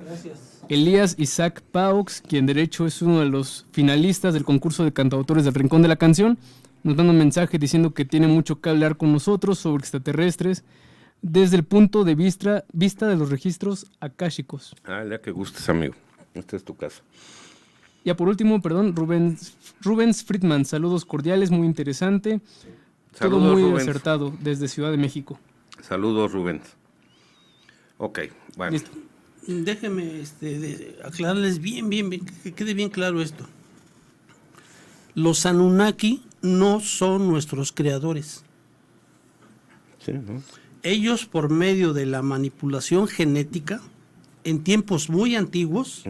Gracias. Elías Isaac Paux, quien de hecho es uno de los finalistas del concurso de cantautores del Rincón de la Canción, nos manda un mensaje diciendo que tiene mucho que hablar con nosotros sobre extraterrestres desde el punto de vista de los registros akáshicos. Ya que gustes, amigo. Esta es tu casa. Ya por último, Rubens Friedman, saludos cordiales, muy interesante. Saludos, todo muy Rubens. acertado desde Ciudad de México. Saludos, Rubens. Ok, bueno. Listo. Déjeme aclararles bien, que quede bien claro esto. Los Anunnaki no son nuestros creadores. Sí, ¿no? Ellos, por medio de la manipulación genética, en tiempos muy antiguos,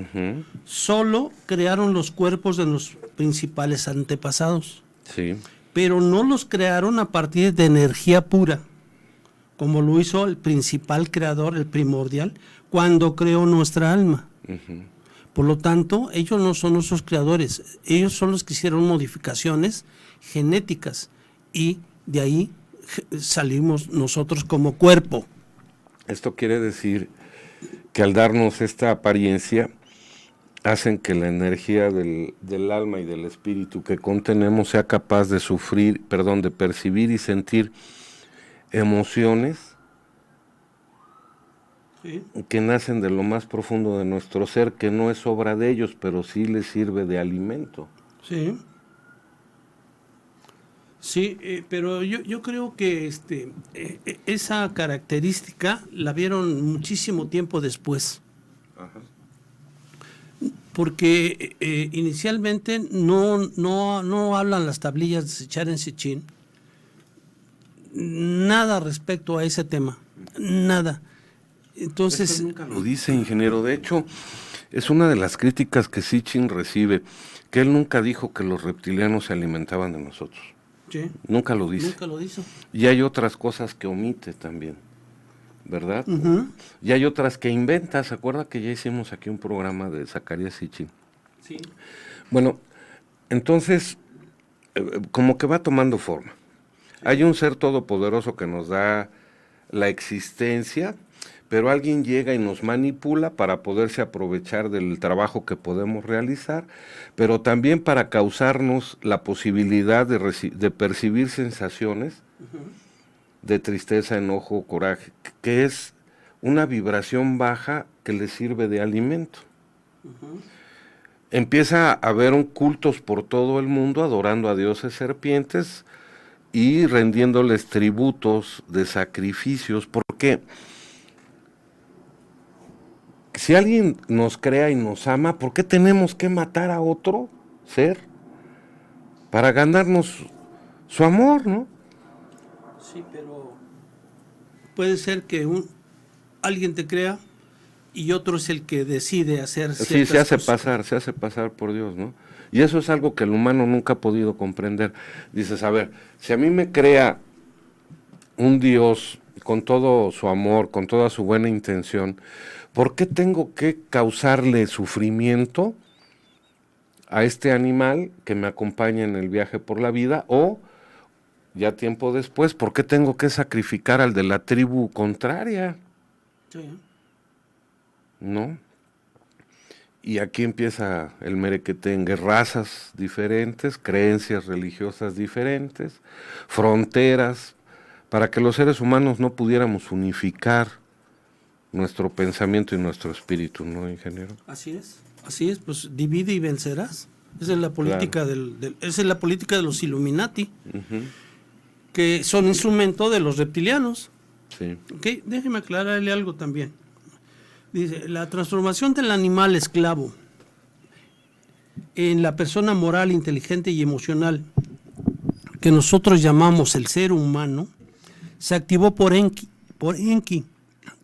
solo crearon los cuerpos de los principales antepasados. Sí. Pero no los crearon a partir de energía pura, como lo hizo el principal creador, el primordial, cuando creó nuestra alma. Por lo tanto, ellos no son nuestros creadores, ellos son los que hicieron modificaciones genéticas y de ahí salimos nosotros como cuerpo. Esto quiere decir que al darnos esta apariencia, hacen que la energía del alma y del espíritu que contenemos sea capaz de de percibir y sentir emociones que nacen de lo más profundo de nuestro ser, que no es obra de ellos, pero sí les sirve de alimento. Sí. Sí, pero yo creo que esa característica la vieron muchísimo tiempo después. Ajá. Porque inicialmente no hablan las tablillas de Sechar en Sechín nada respecto a ese tema, nada. Entonces, Esto nunca lo dice, ingeniero. De hecho, es una de las críticas que Sitchin recibe, que él nunca dijo que los reptilianos se alimentaban de nosotros. sí, Nunca lo dice. nunca lo hizo. Y hay otras cosas que omite también, ¿verdad? Ujú. Y hay otras que inventa. ¿Se acuerda que ya hicimos aquí un programa de Zacarías Sitchin? Sí. Bueno, entonces, como que va tomando forma. Hay un ser todopoderoso que nos da la existencia, pero alguien llega y nos manipula para poderse aprovechar del trabajo que podemos realizar, pero también para causarnos la posibilidad de percibir sensaciones de tristeza, enojo, coraje, que es una vibración baja que le sirve de alimento. Empieza a haber cultos por todo el mundo adorando a dioses serpientes y rendiéndoles tributos de sacrificios, porque si alguien nos crea y nos ama, ¿por qué tenemos que matar a otro ser para ganarnos su amor, no? Sí, pero puede ser que alguien te crea y otro es el que decide hacer Sí, ciertas se hace pasar por Dios, ¿no? Y eso es algo que el humano nunca ha podido comprender. Dices, a ver, si a mí me crea un Dios con todo su amor, con toda su buena intención, ¿por qué tengo que causarle sufrimiento a este animal que me acompaña en el viaje por la vida? O, ya tiempo después, ¿por qué tengo que sacrificar al de la tribu contraria? Sí. ¿No? Y aquí empieza el merequetengue, razas diferentes, creencias religiosas diferentes, fronteras, para que los seres humanos no pudiéramos unificar nuestro pensamiento y nuestro espíritu, ¿no, ingeniero? Así es, pues divide y vencerás. Esa es la política esa es la política de los Illuminati, que son instrumento de los reptilianos. Sí. Okay, déjeme aclararle algo también. Dice, la transformación del animal esclavo en la persona moral, inteligente y emocional que nosotros llamamos el ser humano, se activó por Enki,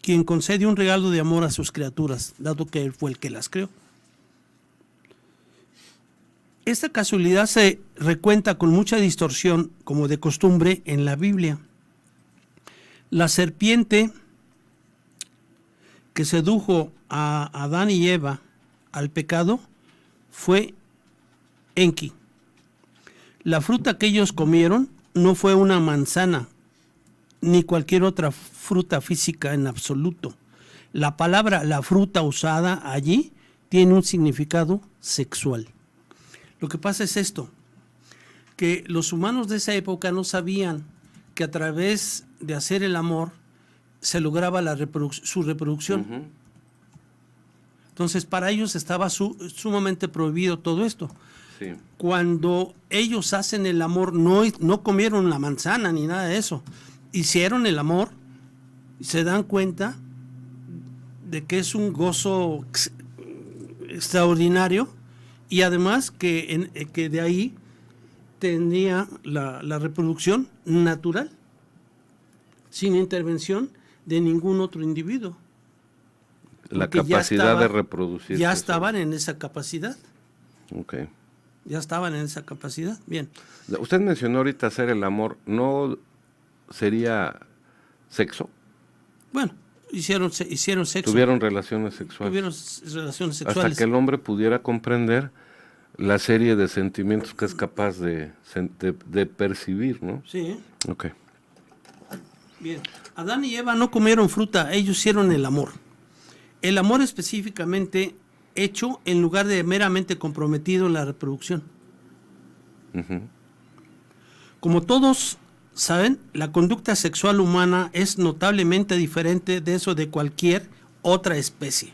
quien concede un regalo de amor a sus criaturas, dado que él fue el que las creó. Esta casualidad se recuenta con mucha distorsión, como de costumbre, en la Biblia. La serpiente que sedujo a Adán y Eva al pecado fue Enki. La fruta que ellos comieron no fue una manzana, ni cualquier otra fruta física en absoluto. La palabra, la fruta usada allí, tiene un significado sexual. Lo que pasa es esto, que los humanos de esa época no sabían que a través de hacer el amor se lograba su reproducción. Entonces, para ellos estaba sumamente prohibido todo esto. Sí. Cuando ellos hacen el amor, no comieron la manzana ni nada de eso. Hicieron el amor y se dan cuenta de que es un gozo extraordinario y además que de ahí tendría la reproducción natural, sin intervención de ningún otro individuo. La capacidad de reproducir. Ya estaban en esa capacidad. Okay. Ya estaban en esa capacidad. Bien. Usted mencionó ahorita hacer el amor, ¿no sería sexo? Bueno, hicieron sexo. Tuvieron relaciones sexuales. Hasta que el hombre pudiera comprender la serie de sentimientos que es capaz de percibir, ¿no? Sí. Ok. Bien. Adán y Eva no comieron fruta, ellos hicieron el amor. El amor específicamente hecho en lugar de meramente comprometido en la reproducción. Uh-huh. Como todos saben, la conducta sexual humana es notablemente diferente de eso de cualquier otra especie.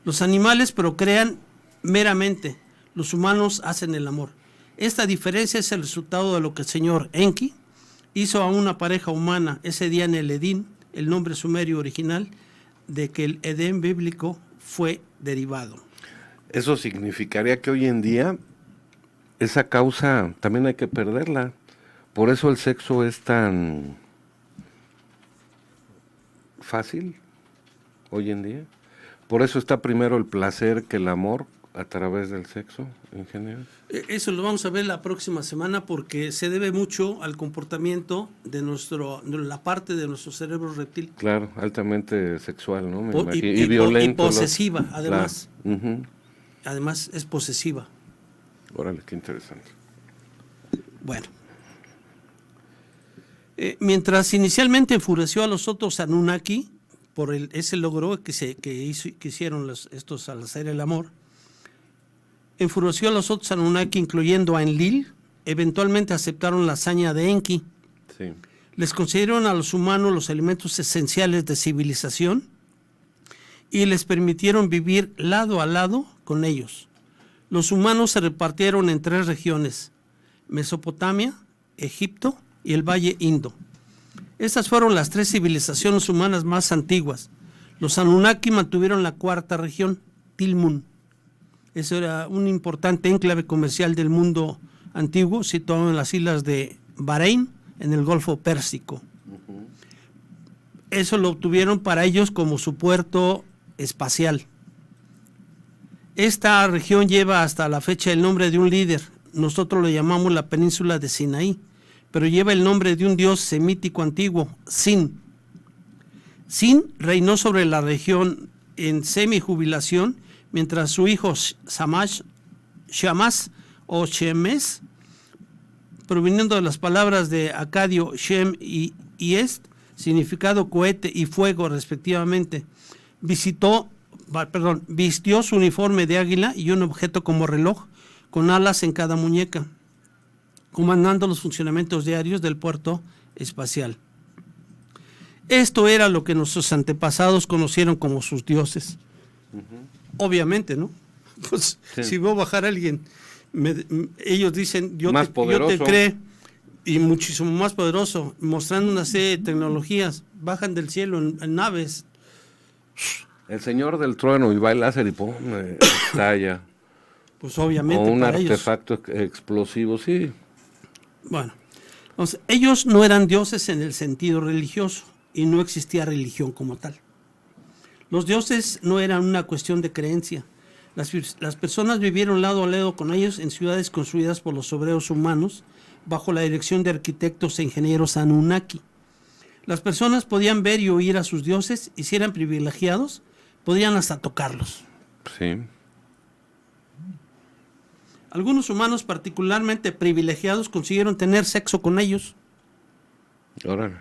Los animales procrean meramente, los humanos hacen el amor. Esta diferencia es el resultado de lo que el señor Enki hizo a una pareja humana ese día en el Edén, el nombre sumerio original de que el Edén bíblico fue derivado. Eso significaría que hoy en día esa causa también hay que perderla. Por eso el sexo es tan fácil hoy en día. Por eso está primero el placer que el amor a través del sexo, ingeniero. Eso lo vamos a ver la próxima semana porque se debe mucho al comportamiento de la parte de nuestro cerebro reptil. Claro, altamente sexual, ¿no? Y violento. Y posesiva, además. Claro. Uh-huh. Además es posesiva. Órale, qué interesante. Bueno. Mientras inicialmente enfureció a los otros Anunnaki por ese logro que hicieron estos al hacer el amor, enfureció a los otros Anunnaki, incluyendo a Enlil, eventualmente aceptaron la hazaña de Enki. Sí. Les concedieron a los humanos los elementos esenciales de civilización y les permitieron vivir lado a lado con ellos. Los humanos se repartieron en 3 regiones: Mesopotamia, Egipto y el Valle Indo. Estas fueron las 3 civilizaciones humanas más antiguas. Los Anunnaki mantuvieron la 4ª región, Tilmun. Eso era un importante enclave comercial del mundo antiguo, situado en las islas de Bahrein, en el Golfo Pérsico. Uh-huh. Eso lo obtuvieron para ellos como su puerto espacial. Esta región lleva hasta la fecha el nombre de un líder. Nosotros lo llamamos la península de Sinaí, pero lleva el nombre de un dios semítico antiguo, Sin. Sin reinó sobre la región en semijubilación, mientras su hijo Shamash o Shemes, proviniendo de las palabras de acadio Shem y Est, significado cohete y fuego respectivamente, vistió su uniforme de águila y un objeto como reloj con alas en cada muñeca, comandando los funcionamientos diarios del puerto espacial. Esto era lo que nuestros antepasados conocieron como sus dioses. Uh-huh. Obviamente, ¿no? Pues, sí. Si veo bajar a alguien, ellos dicen, yo te creo, y muchísimo más poderoso, mostrando una serie de tecnologías, bajan del cielo en naves. El señor del trueno y va el láser y pum, estalla. Pues obviamente. O un artefacto explosivo, sí. Bueno, entonces, ellos no eran dioses en el sentido religioso y no existía religión como tal. Los dioses no eran una cuestión de creencia. Las personas vivieron lado a lado con ellos en ciudades construidas por los obreros humanos bajo la dirección de arquitectos e ingenieros Anunnaki. Las personas podían ver y oír a sus dioses y si eran privilegiados, podían hasta tocarlos. Sí. Algunos humanos particularmente privilegiados consiguieron tener sexo con ellos. Órale.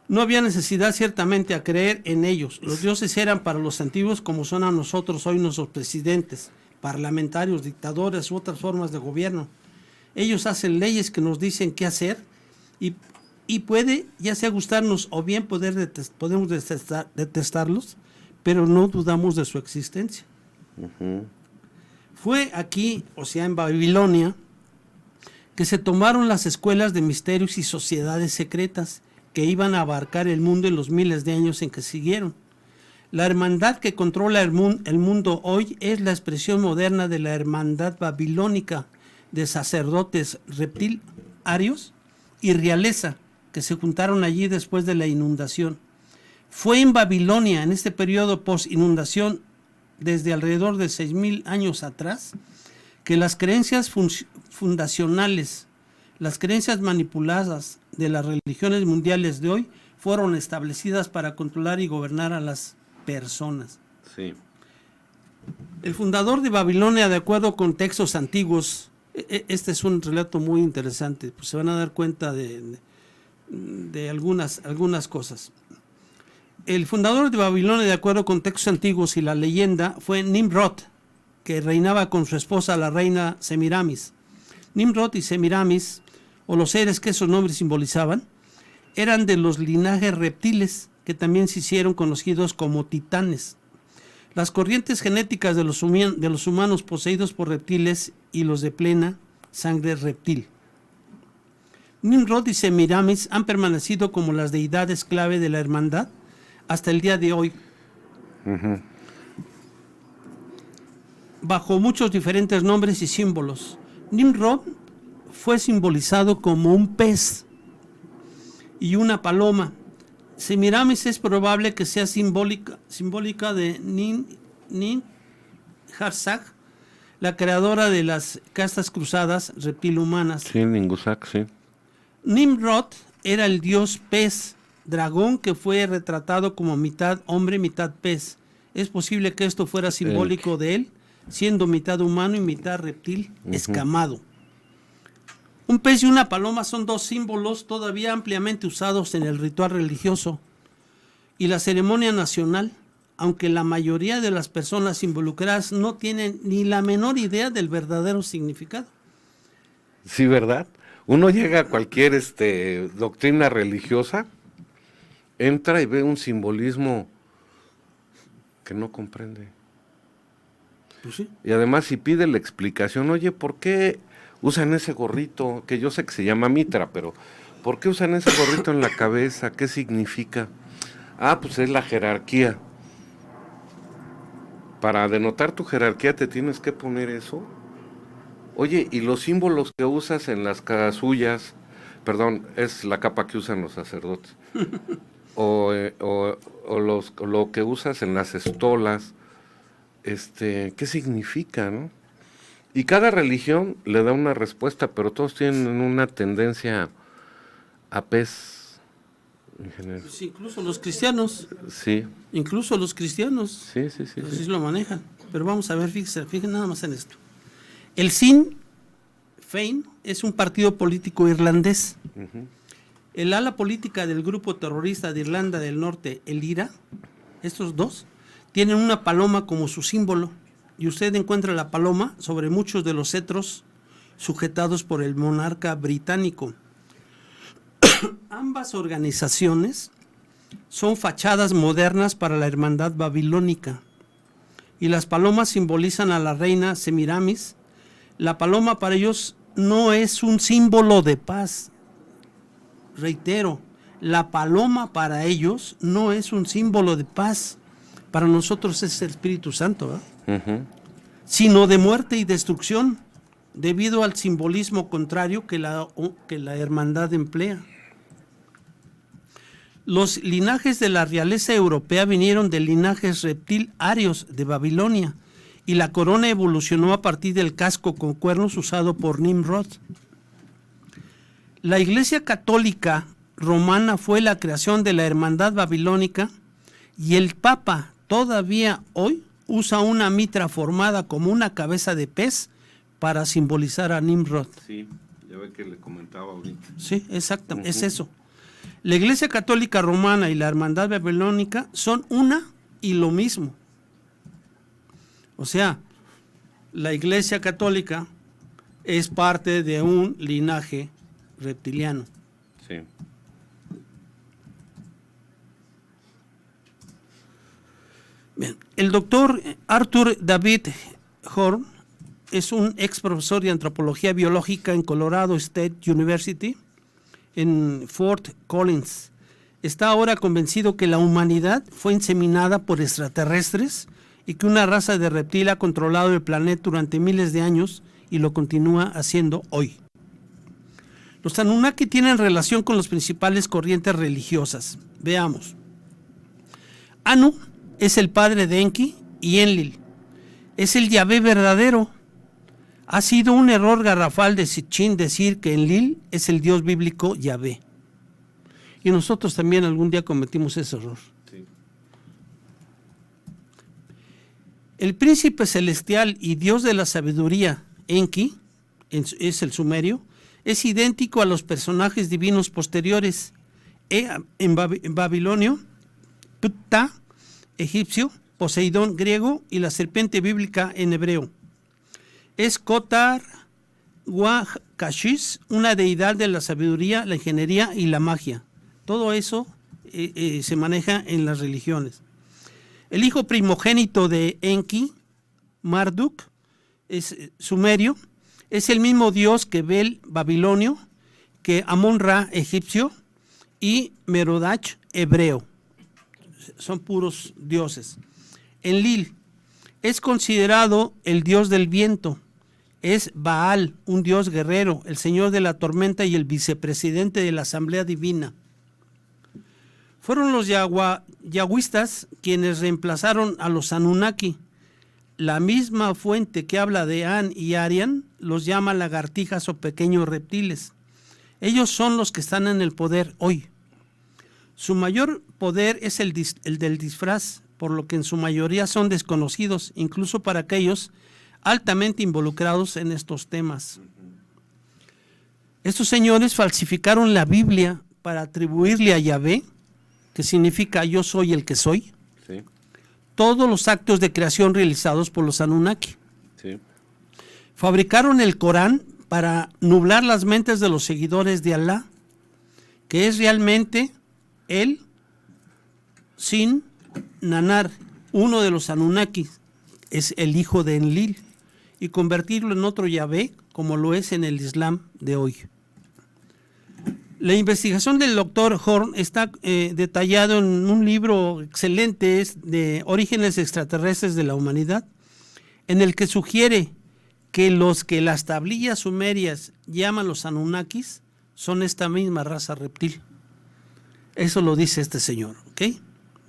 No había necesidad ciertamente a creer en ellos. Los dioses eran para los antiguos como son a nosotros hoy nuestros presidentes, parlamentarios, dictadores u otras formas de gobierno. Ellos hacen leyes que nos dicen qué hacer y puede ya sea gustarnos o bien podemos detestarlos, pero no dudamos de su existencia. Uh-huh. Fue aquí, o sea en Babilonia, que se tomaron las escuelas de misterios y sociedades secretas que iban a abarcar el mundo en los miles de años en que siguieron. La hermandad que controla el mundo hoy es la expresión moderna de la hermandad babilónica de sacerdotes reptilarios y realeza que se juntaron allí después de la inundación. Fue en Babilonia, en este periodo post-inundación, desde alrededor de 6,000 años atrás, que las creencias fundacionales, las creencias manipuladas de las religiones mundiales de hoy fueron establecidas para controlar y gobernar a las personas. Sí. El fundador de Babilonia, de acuerdo con textos antiguos, este es un relato muy interesante, pues se van a dar cuenta de algunas cosas. El fundador de Babilonia, de acuerdo con textos antiguos y la leyenda, fue Nimrod, que reinaba con su esposa, la reina Semiramis. Nimrod y Semiramis, o los seres que esos nombres simbolizaban, eran de los linajes reptiles, que también se hicieron conocidos como titanes. Las corrientes genéticas de los humanos poseídos por reptiles y los de plena sangre reptil. Nimrod y Semiramis han permanecido como las deidades clave de la hermandad hasta el día de hoy, bajo muchos diferentes nombres y símbolos. Nimrod fue simbolizado como un pez y una paloma. Semiramis es probable que sea simbólica de Nin-Harsag, la creadora de las castas cruzadas reptil-humanas. Sí, Ningusak, sí. Nimrod era el dios pez, dragón que fue retratado como mitad hombre, mitad pez. Es posible que esto fuera simbólico de él, siendo mitad humano y mitad reptil escamado. Un pez y una paloma son dos símbolos todavía ampliamente usados en el ritual religioso y la ceremonia nacional, aunque la mayoría de las personas involucradas no tienen ni la menor idea del verdadero significado. Sí, ¿verdad? Uno llega a cualquier doctrina religiosa, entra y ve un simbolismo que no comprende. Pues sí. Y además si pide la explicación, oye, ¿por qué usan ese gorrito? Que yo sé que se llama mitra, pero ¿por qué usan ese gorrito en la cabeza? ¿Qué significa? Ah, pues es la jerarquía. Para denotar tu jerarquía te tienes que poner eso. Oye, y los símbolos que usas en las casullas, perdón, es la capa que usan los sacerdotes, o lo que usas en las estolas, ¿qué significa, no? Y cada religión le da una respuesta, pero todos tienen una tendencia a pez en general. Pues incluso los cristianos. Sí. Incluso los cristianos. Sí. Así lo manejan. Pero vamos a ver, fíjense nada más en esto. El Sinn Féin es un partido político irlandés. El ala política del grupo terrorista de Irlanda del Norte, el IRA, estos dos, tienen una paloma como su símbolo. Y usted encuentra la paloma sobre muchos de los cetros sujetados por el monarca británico. Ambas organizaciones son fachadas modernas para la hermandad babilónica. Y las palomas simbolizan a la reina Semiramis. La paloma para ellos no es un símbolo de paz. Reitero, la paloma para ellos no es un símbolo de paz. Para nosotros es el Espíritu Santo, ¿verdad? Sino de muerte y destrucción, debido al simbolismo contrario que la hermandad emplea. Los linajes de la realeza europea vinieron de linajes reptil-arios de Babilonia, y la corona evolucionó a partir del casco con cuernos usado por Nimrod. La Iglesia Católica Romana fue la creación de la hermandad babilónica, y el Papa todavía hoy usa una mitra formada como una cabeza de pez para simbolizar a Nimrod. Sí, ya ve que le comentaba ahorita. Sí, exactamente, es eso. La Iglesia Católica Romana y la hermandad babilónica son una y lo mismo. O sea, la Iglesia Católica es parte de un linaje reptiliano. Sí. Bien, el doctor Arthur David Horn es un ex profesor de antropología biológica en Colorado State University en Fort Collins. Está ahora convencido que la humanidad fue inseminada por extraterrestres y que una raza de reptil ha controlado el planeta durante miles de años y lo continúa haciendo hoy. Los Anunnaki tienen relación con las principales corrientes religiosas. Veamos. Anu es el padre de Enki y Enlil. Es el Yahvé verdadero. Ha sido un error garrafal de Sitchin decir que Enlil es el dios bíblico Yahvé. Y nosotros también algún día cometimos ese error. Sí. El príncipe celestial y dios de la sabiduría, Enki, es el sumerio, es idéntico a los personajes divinos posteriores. En babilonio, Ptah, egipcio, Poseidón, griego, y la serpiente bíblica en hebreo. Es Kotar Kashish, una deidad de la sabiduría, la ingeniería y la magia. Todo eso se maneja en las religiones. El hijo primogénito de Enki, Marduk, es sumerio, es el mismo dios que Bel, babilonio, que Amon-Ra, egipcio, y Merodach, hebreo. Son puros dioses. Enlil es considerado el dios del viento. Es Baal, un dios guerrero, el señor de la tormenta y el vicepresidente de la Asamblea Divina. Fueron los yahwistas quienes reemplazaron a los Anunnaki. La misma fuente que habla de An y Arian los llama lagartijas o pequeños reptiles. Ellos son los que están en el poder hoy. Su mayor poder es el del disfraz, por lo que en su mayoría son desconocidos, incluso para aquellos altamente involucrados en estos temas. Estos señores falsificaron la Biblia para atribuirle a Yahvé, que significa yo soy el que soy, Sí. todos los actos de creación realizados por los Anunnaki. Sí. Fabricaron el Corán para nublar las mentes de los seguidores de Alá, que es realmente el Sin Nanar, uno de los Anunnaki, es el hijo de Enlil, y convertirlo en otro Yahvé, como lo es en el Islam de hoy. La investigación del doctor Horn está detallado en un libro excelente de Orígenes extraterrestres de la humanidad, en el que sugiere que los que las tablillas sumerias llaman los Anunnakis son esta misma raza reptil. Eso lo dice este señor, ¿ok?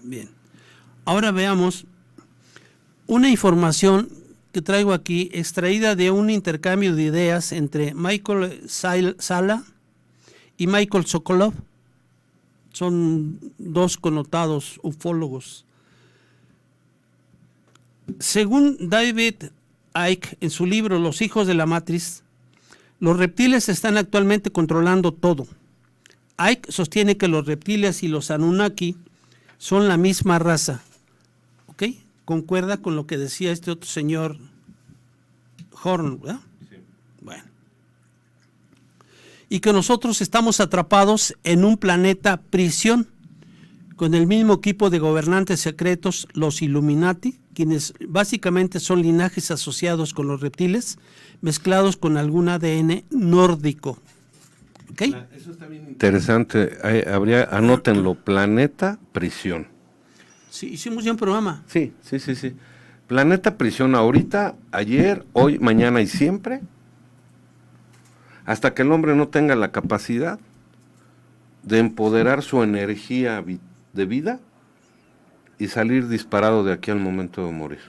Bien. Ahora veamos una información que traigo aquí, extraída de un intercambio de ideas entre Michael Sala y Michael Sokolov. Son dos connotados ufólogos. Según David Icke, en su libro Los hijos de la matriz, los reptiles están actualmente controlando todo. Icke sostiene que los reptiles y los Anunnaki son la misma raza. ¿Ok? Concuerda con lo que decía este otro señor Horn, ¿verdad? Sí. Bueno. Y que nosotros estamos atrapados en un planeta prisión con el mismo equipo de gobernantes secretos, los Illuminati, quienes básicamente son linajes asociados con los reptiles, mezclados con algún ADN nórdico. ¿Ok? Eso está bien interesante. Anótenlo, planeta prisión. Sí, hicimos ya un programa. Sí. Planeta prisión ahorita, ayer, hoy, mañana y siempre, hasta que el hombre no tenga la capacidad de empoderar su energía de vida y salir disparado de aquí al momento de morir.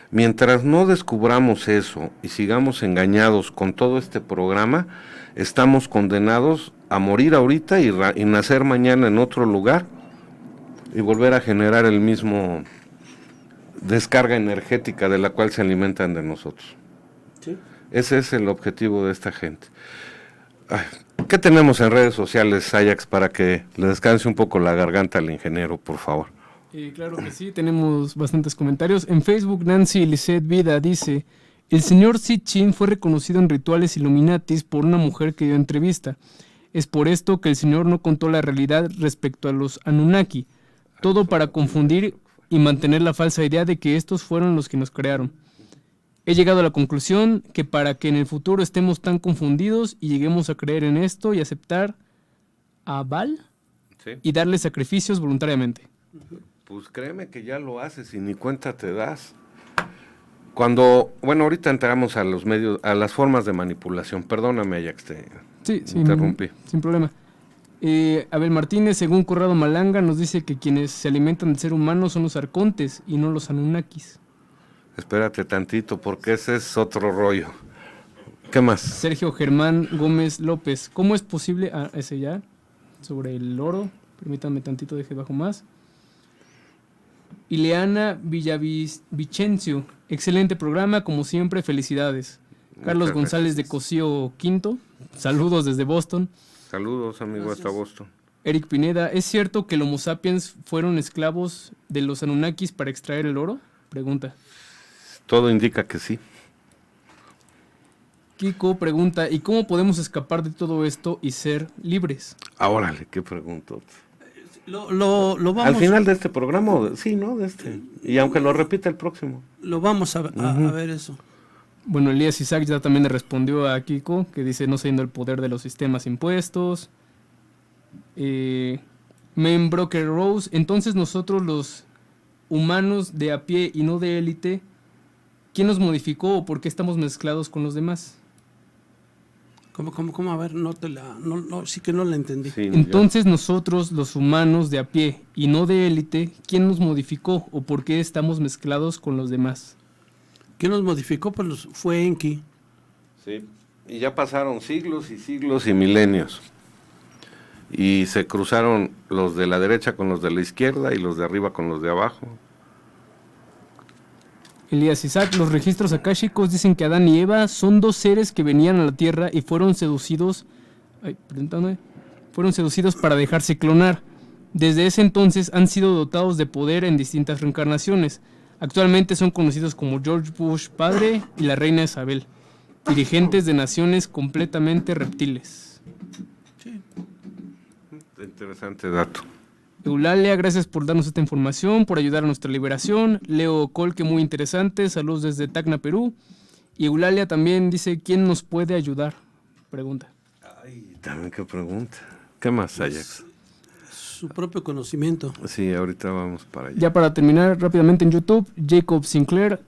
Mientras no descubramos eso y sigamos engañados con todo este programa, estamos condenados a morir ahorita y nacer mañana en otro lugar y volver a generar el mismo descarga energética de la cual se alimentan de nosotros. ¿Sí? Ese es el objetivo de esta gente. Ay, ¿qué tenemos en redes sociales, Ajax, para que le descanse un poco la garganta al ingeniero, por favor? Claro que sí, tenemos bastantes comentarios. En Facebook, Nancy Lisette Vida dice: el señor Sitchin fue reconocido en rituales Illuminatis por una mujer que dio entrevista. Es por esto que el señor no contó la realidad respecto a los Anunnaki. Todo para confundir y mantener la falsa idea de que estos fueron los que nos crearon. He llegado a la conclusión que para que en el futuro estemos tan confundidos y lleguemos a creer en esto y aceptar a Baal, ¿sí?, y darle sacrificios voluntariamente. Pues créeme que ya lo haces y ni cuenta te das. Ahorita entramos a los medios, a las formas de manipulación. Perdóname, Ajax, te interrumpí. Sin problema. Abel Martínez, según Corrado Malanga, nos dice que quienes se alimentan del ser humano son los arcontes y no los Anunnakis. Espérate tantito, porque ese es otro rollo. ¿Qué más? Sergio Germán Gómez López, ¿cómo es posible? Ese ya, sobre el oro. Permítanme tantito, deje bajo más. Ileana Villavicencio, excelente programa, como siempre, felicidades. Carlos Muchas González de Cosío Quinto, saludos desde Boston. Saludos, amigo, Gracias. hasta Boston. Eric Pineda, ¿es cierto que los Homo sapiens fueron esclavos de los Anunnakis para extraer el oro? Pregunta. Todo indica que sí. Kiko pregunta, ¿y cómo podemos escapar de todo esto y ser libres? Órale, qué pregunto. Lo vamos, Al final de este programa, sí, ¿no? De este. Y aunque lo repita el próximo. lo vamos a ver eso. Bueno, Elías Isaac ya también le respondió a Kiko, que dice no siendo el poder de los sistemas impuestos. Broker Rose, entonces nosotros los humanos de a pie y no de élite, ¿quién nos modificó o por qué estamos mezclados con los demás? ¿Cómo? A ver, sí que no la entendí. Sí, Entonces nosotros los humanos de a pie y no de élite, ¿quién nos modificó o por qué estamos mezclados con los demás? ¿Quién nos modificó? Pues fue Enki. Sí. Y ya pasaron siglos y siglos y milenios. Y se cruzaron los de la derecha con los de la izquierda y los de arriba con los de abajo. Elías Isaac, los registros akáshicos dicen que Adán y Eva son dos seres que venían a la tierra y fueron seducidos para dejarse clonar. Desde ese entonces han sido dotados de poder en distintas reencarnaciones. Actualmente son conocidos como George Bush padre y la reina Isabel, dirigentes de naciones completamente reptiles. Sí. Interesante dato. Eulalia, gracias por darnos esta información, por ayudar a nuestra liberación. Leo Colque, muy interesante, saludos desde Tacna, Perú. Y Eulalia también dice, ¿quién nos puede ayudar? Pregunta. Ay, también qué pregunta. ¿Qué más, Ajax? Su propio conocimiento. Sí, ahorita vamos para allá. Ya para terminar rápidamente en YouTube, Jacob Sinclair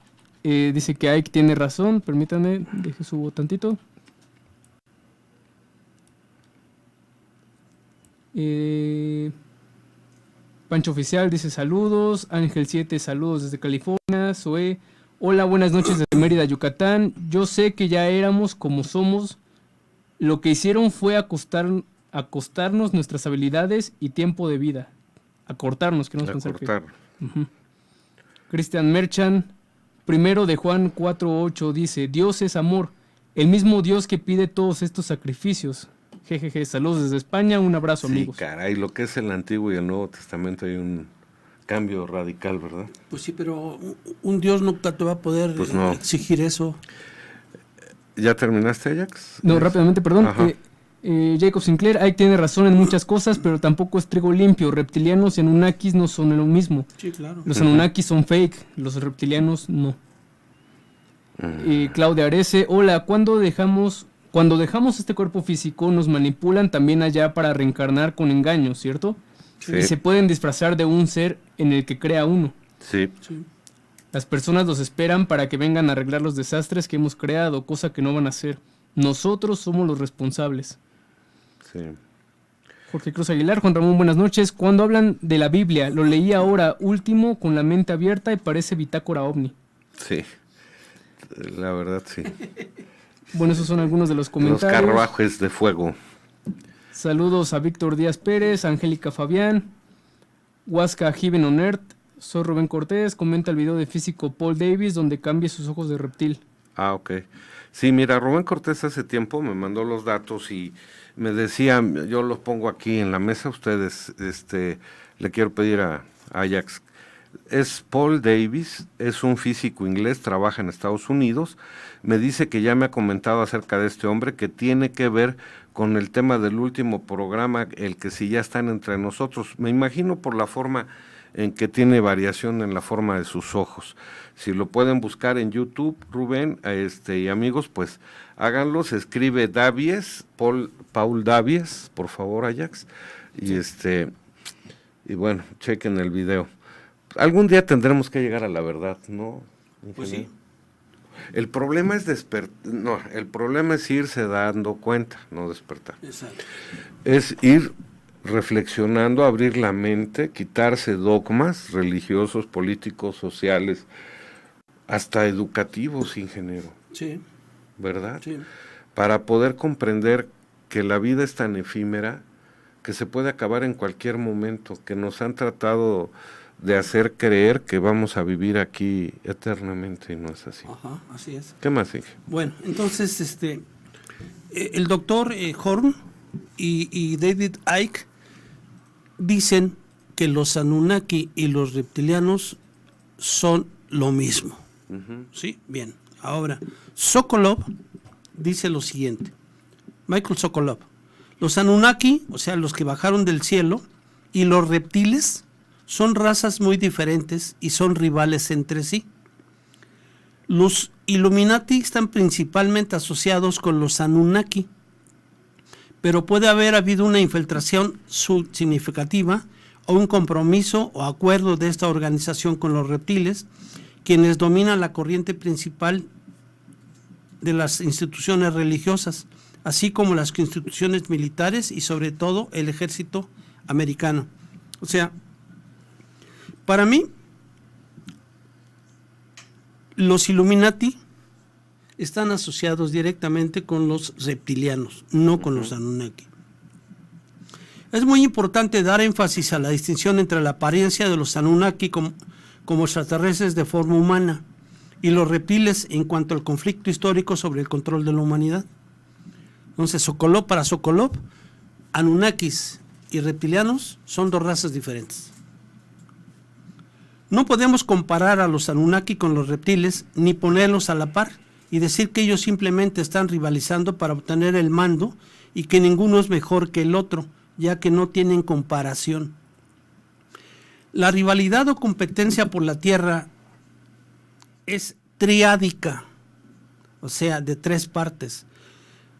dice que Ike tiene razón. Permítanme, deje subo tantito. Pancho Oficial dice saludos. Ángel 7, saludos desde California. Zoe, hola, buenas noches desde Mérida, Yucatán. Yo sé que ya éramos como somos. Lo que hicieron fue acostarnos nuestras habilidades y tiempo de vida. Acortarnos, queremos pensar que... Acortar. Christian Merchan, primero de Juan 4:8 dice, Dios es amor, el mismo Dios que pide todos estos sacrificios. Jejeje, saludos desde España, un abrazo, Sí, amigos. caray, lo que es el Antiguo y el Nuevo Testamento hay un cambio radical, ¿verdad? Pues sí, pero un Dios nunca te va a poder Pues no. exigir eso. ¿Ya terminaste, Ajax? No, rápidamente, perdón. Ajá. Jacob Sinclair, Ike tiene razón en muchas cosas, pero tampoco es trigo limpio. Reptilianos y Anunnakis no son lo mismo. Sí, claro. Los Anunnakis son fake, los reptilianos no. Claudia Arece, hola, cuando dejamos este cuerpo físico nos manipulan también allá para reencarnar con engaños, ¿cierto? Sí. Y se pueden disfrazar de un ser en el que crea uno. Sí. Sí. Las personas los esperan para que vengan a arreglar los desastres que hemos creado, cosa que no van a hacer. Nosotros somos los responsables. Sí. Jorge Cruz Aguilar, Juan Ramón, buenas noches. Cuando hablan de la Biblia, lo leí ahora último con la mente abierta y parece bitácora ovni. Sí. La verdad, sí. Bueno, esos son algunos de los Los comentarios. carruajes de fuego. Saludos a Víctor Díaz Pérez, Angélica Fabián, Huasca Given on Earth. Soy Rubén Cortés, comenta el video de físico Paul Davis donde cambia sus ojos de reptil. Ah, ok. Sí, mira, Rubén Cortés hace tiempo me mandó los datos y me decía, yo los pongo aquí en la mesa a ustedes, le quiero pedir a Ajax. Es Paul Davis, es un físico inglés, trabaja en Estados Unidos, me dice que ya me ha comentado acerca de este hombre que tiene que ver con el tema del último programa, el que si ya están entre nosotros, me imagino por la forma en que tiene variación en la forma de sus ojos. Si lo pueden buscar en YouTube, Rubén, y amigos, pues háganlo, se escribe Davies, Paul Davies, por favor, Ajax, y y bueno, chequen el video. Algún día tendremos que llegar a la verdad, ¿no? Pues sí. El problema es el problema es irse dando cuenta, no despertar. Exacto. Es ir reflexionando, abrir la mente, quitarse dogmas religiosos, políticos, sociales, hasta educativos, ingeniero, Sí, ¿verdad? sí. Para poder comprender que la vida es tan efímera, que se puede acabar en cualquier momento, que nos han tratado de hacer creer que vamos a vivir aquí eternamente y no es así. Ajá, así es. ¿Qué más, Inge? Bueno, entonces el doctor Horn y David Icke dicen que los Anunnaki y los reptilianos son lo mismo. ¿Sí? Bien. Ahora, Sokolov dice lo siguiente. Michael Sokolov. Los Anunnaki, o sea, los que bajaron del cielo, y los reptiles son razas muy diferentes y son rivales entre sí. Los Illuminati están principalmente asociados con los Anunnaki, pero puede haber habido una infiltración significativa o un compromiso o acuerdo de esta organización con los reptiles, quienes dominan la corriente principal de las instituciones religiosas, así como las instituciones militares y sobre todo el ejército americano. O sea, para mí, los Illuminati están asociados directamente con los reptilianos, no con los Anunnaki. Es muy importante dar énfasis a la distinción entre la apariencia de los Anunnaki como extraterrestres de forma humana y los reptiles en cuanto al conflicto histórico sobre el control de la humanidad. Entonces, para Sokolov, Anunnakis y reptilianos son dos razas diferentes. No podemos comparar a los Anunnaki con los reptiles ni ponerlos a la par y decir que ellos simplemente están rivalizando para obtener el mando y que ninguno es mejor que el otro, ya que no tienen comparación. La rivalidad o competencia por la Tierra es triádica, o sea, de tres partes.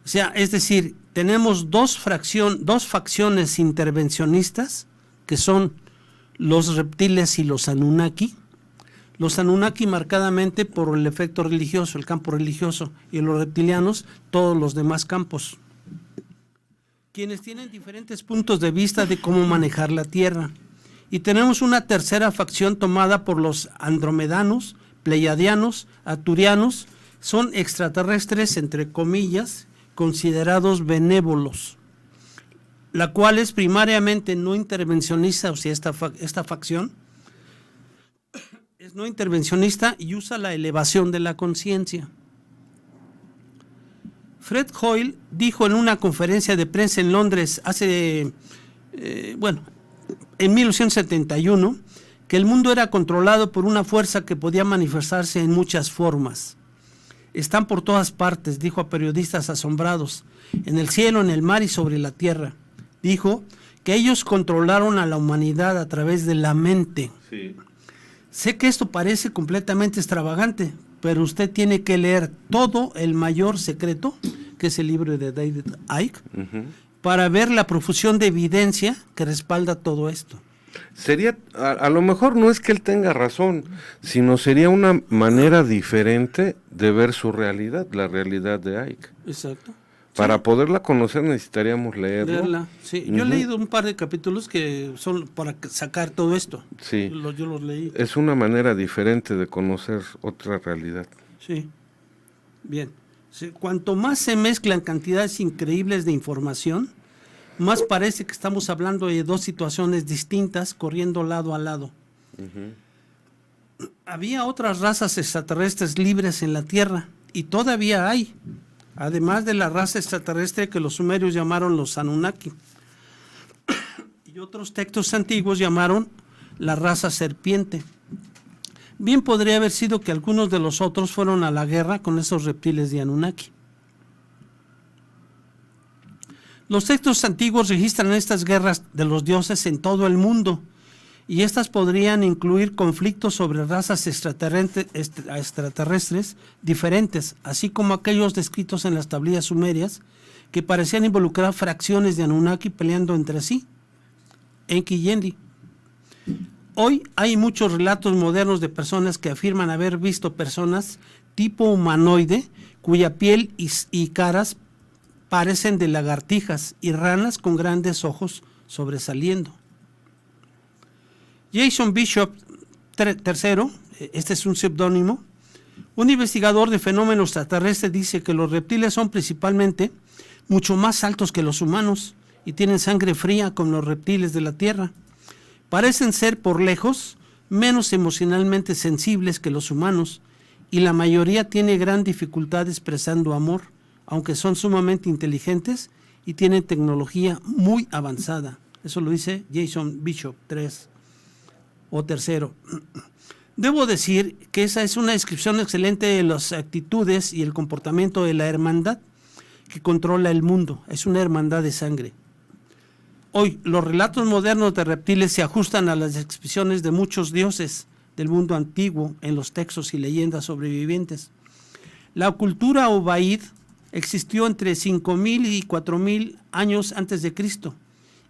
O sea, es decir, tenemos dos facciones intervencionistas, que son los reptiles y los Anunnaki. Los Anunnaki marcadamente por el efecto religioso, el campo religioso, y los reptilianos, todos los demás campos, quienes tienen diferentes puntos de vista de cómo manejar la Tierra. Y tenemos una tercera facción tomada por los andromedanos, pleiadianos, arturianos, son extraterrestres, entre comillas, considerados benévolos, la cual es primariamente no intervencionista, o sea, esta facción es no intervencionista y usa la elevación de la conciencia. Fred Hoyle dijo en una conferencia de prensa en Londres en 1971, que el mundo era controlado por una fuerza que podía manifestarse en muchas formas. Están por todas partes, dijo a periodistas asombrados, en el cielo, en el mar y sobre la tierra. Dijo que ellos controlaron a la humanidad a través de la mente. Sí. Sé que esto parece completamente extravagante, pero usted tiene que leer todo El Mayor Secreto, que es el libro de David Icke, para ver la profusión de evidencia que respalda todo esto. Sería, a lo mejor no es que él tenga razón, sino sería una manera diferente de ver su realidad, la realidad de Icke. Exacto. Para poderla conocer necesitaríamos leerla. Sí. Yo he leído un par de capítulos que son para sacar todo esto. Sí. Yo los leí. Es una manera diferente de conocer otra realidad. Sí. Bien. Sí. Cuanto más se mezclan cantidades increíbles de información, más parece que estamos hablando de dos situaciones distintas corriendo lado a lado. Había otras razas extraterrestres libres en la Tierra y todavía hay, además de la raza extraterrestre que los sumerios llamaron los Anunnaki y otros textos antiguos llamaron la raza serpiente. Bien podría haber sido que algunos de los otros fueron a la guerra con esos reptiles de Anunnaki. Los textos antiguos registran estas guerras de los dioses en todo el mundo y estas podrían incluir conflictos sobre razas extraterrestres diferentes, así como aquellos descritos en las tablillas sumerias que parecían involucrar fracciones de Anunnaki peleando entre sí, Enki y Enlil. Hoy hay muchos relatos modernos de personas que afirman haber visto personas tipo humanoide cuya piel y caras parecen de lagartijas y ranas con grandes ojos sobresaliendo. Jason Bishop III, este es un seudónimo, un investigador de fenómenos extraterrestres, dice que los reptiles son principalmente mucho más altos que los humanos y tienen sangre fría como los reptiles de la tierra. Parecen ser por lejos menos emocionalmente sensibles que los humanos y la mayoría tiene gran dificultad expresando amor, aunque son sumamente inteligentes y tienen tecnología muy avanzada. Eso lo dice Jason Bishop 3 o tercero. Debo decir que esa es una descripción excelente de las actitudes y el comportamiento de la hermandad que controla el mundo. Es una hermandad de sangre. Hoy, los relatos modernos de reptiles se ajustan a las descripciones de muchos dioses del mundo antiguo en los textos y leyendas sobrevivientes. La cultura Ubaid existió entre 5.000 y 4.000 años antes de Cristo,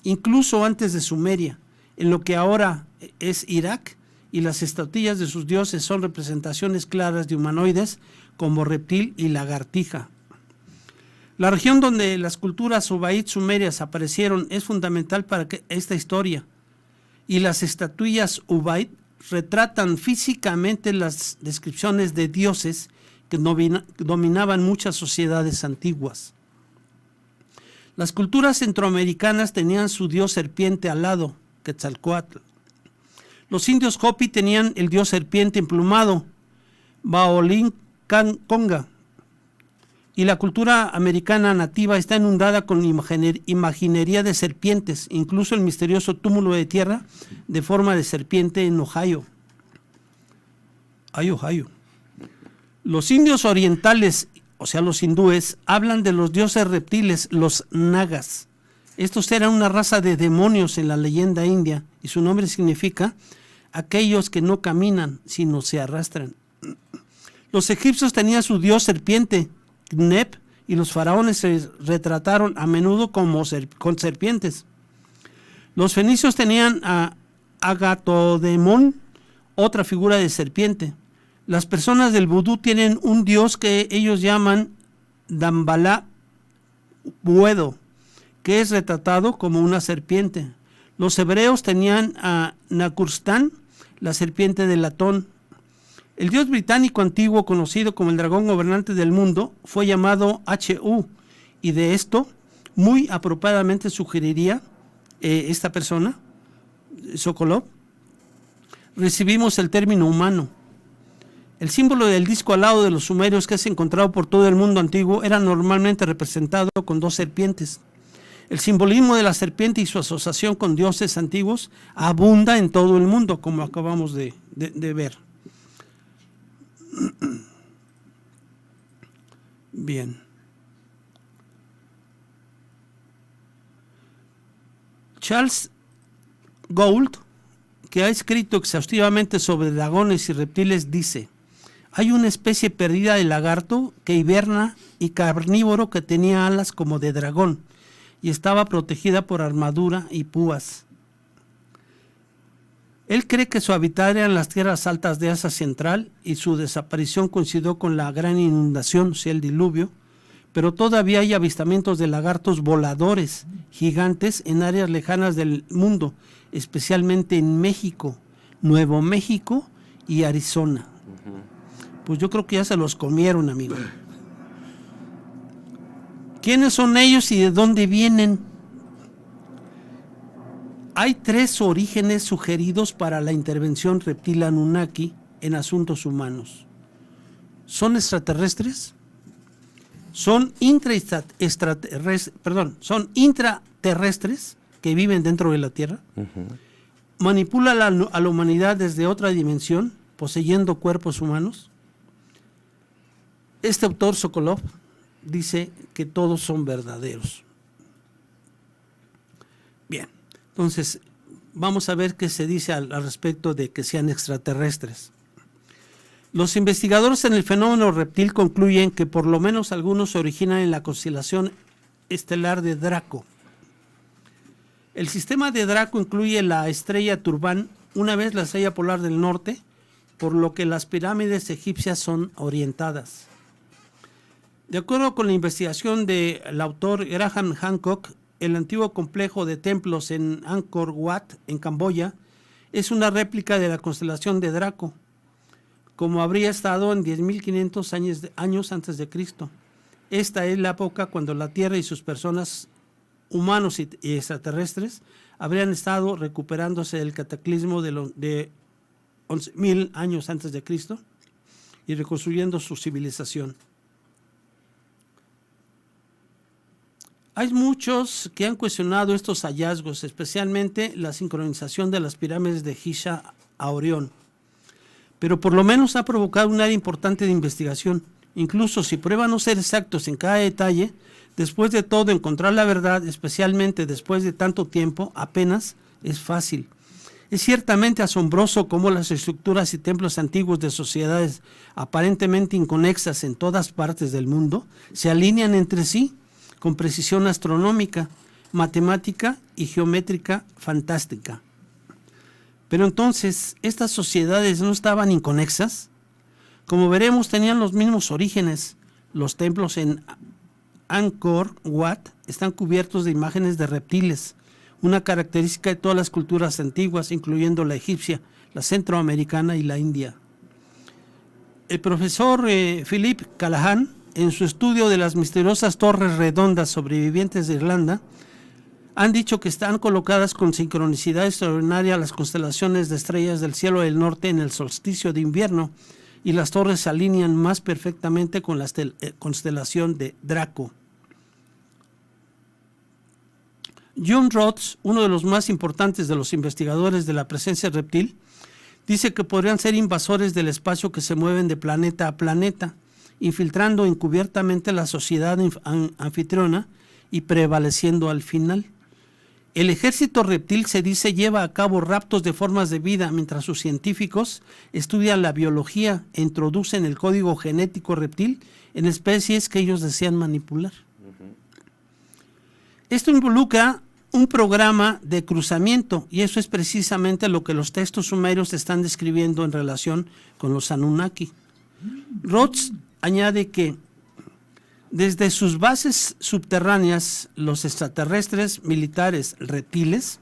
incluso antes de Sumeria, en lo que ahora es Irak, y las estatuillas de sus dioses son representaciones claras de humanoides como reptil y lagartija. La región donde las culturas Ubaid sumerias aparecieron es fundamental para esta historia, y las estatuillas Ubaid retratan físicamente las descripciones de dioses que dominaban muchas sociedades antiguas. Las culturas centroamericanas tenían su dios serpiente alado, Quetzalcóatl. Los indios Hopi tenían el dios serpiente emplumado, Baolín Conga. Y la cultura americana nativa está inundada con imaginería de serpientes, incluso el misterioso túmulo de tierra de forma de serpiente en Ohio. Ohio. Los indios orientales, o sea, los hindúes, hablan de los dioses reptiles, los nagas. Estos eran una raza de demonios en la leyenda india y su nombre significa aquellos que no caminan, sino se arrastran. Los egipcios tenían su dios serpiente, Knep, y los faraones se retrataron a menudo con serpientes. Los fenicios tenían a Agatodemón, otra figura de serpiente. Las personas del vudú tienen un dios que ellos llaman Dambala Buedo, que es retratado como una serpiente. Los hebreos tenían a Nakurstán, la serpiente de latón. El dios británico antiguo, conocido como el dragón gobernante del mundo, fue llamado Hu, y de esto muy apropiadamente sugeriría esta persona, Sokolov, recibimos el término humano. El símbolo del disco alado de los sumerios, que es encontrado por todo el mundo antiguo, era normalmente representado con dos serpientes. El simbolismo de la serpiente y su asociación con dioses antiguos abunda en todo el mundo, como acabamos de ver. Bien. Charles Gould, que ha escrito exhaustivamente sobre dragones y reptiles, dice: hay una especie perdida de lagarto que hiberna y carnívoro que tenía alas como de dragón y estaba protegida por armadura y púas. Él cree que su hábitat eran las tierras altas de Asia Central y su desaparición coincidió con la gran inundación, o sea, el diluvio, pero todavía hay avistamientos de lagartos voladores gigantes en áreas lejanas del mundo, especialmente en México, Nuevo México y Arizona. Pues yo creo que ya se los comieron, amigo. ¿Quiénes son ellos y de dónde vienen? Hay 3 orígenes sugeridos para la intervención reptil Anunnaki en asuntos humanos. ¿Son extraterrestres? ¿Son intraterrestres que viven dentro de la Tierra? ¿Manipulan a la humanidad desde otra dimensión, poseyendo cuerpos humanos? Este autor, Sokolov, dice que todos son verdaderos. Bien. Entonces, vamos a ver qué se dice al respecto de que sean extraterrestres. Los investigadores en el fenómeno reptil concluyen que por lo menos algunos se originan en la constelación estelar de Draco. El sistema de Draco incluye la estrella Turban, una vez la estrella polar del norte, por lo que las pirámides egipcias son orientadas. De acuerdo con la investigación del autor Graham Hancock, el antiguo complejo de templos en Angkor Wat, en Camboya, es una réplica de la constelación de Draco, como habría estado en 10.500 años antes de Cristo. Esta es la época cuando la Tierra y sus personas humanos y extraterrestres habrían estado recuperándose del cataclismo de 11.000 años antes de Cristo y reconstruyendo su civilización. Hay muchos que han cuestionado estos hallazgos, especialmente la sincronización de las pirámides de Giza a Orión, pero por lo menos ha provocado un área importante de investigación. Incluso si prueban no ser exactos en cada detalle, después de todo encontrar la verdad, especialmente después de tanto tiempo, apenas es fácil. Es ciertamente asombroso cómo las estructuras y templos antiguos de sociedades aparentemente inconexas en todas partes del mundo se alinean entre sí con precisión astronómica, matemática y geométrica fantástica. Pero entonces, ¿estas sociedades no estaban inconexas? Como veremos, tenían los mismos orígenes. Los templos en Angkor Wat están cubiertos de imágenes de reptiles, una característica de todas las culturas antiguas, incluyendo la egipcia, la centroamericana y la india. El profesor Philip Callahan, en su estudio de las misteriosas torres redondas sobrevivientes de Irlanda, han dicho que están colocadas con sincronicidad extraordinaria las constelaciones de estrellas del cielo del norte en el solsticio de invierno, y las torres se alinean más perfectamente con la constelación de Draco. John Rhodes, uno de los más importantes de los investigadores de la presencia reptil, dice que podrían ser invasores del espacio que se mueven de planeta a planeta, infiltrando encubiertamente la sociedad anfitriona y prevaleciendo al final. El ejército reptil, se dice, lleva a cabo raptos de formas de vida, mientras sus científicos estudian la biología e introducen el código genético reptil en especies que ellos desean manipular. Esto involucra un programa de cruzamiento, y eso es precisamente lo que los textos sumerios están describiendo en relación con los Anunnaki. Rhodes añade que desde sus bases subterráneas, los extraterrestres militares reptiles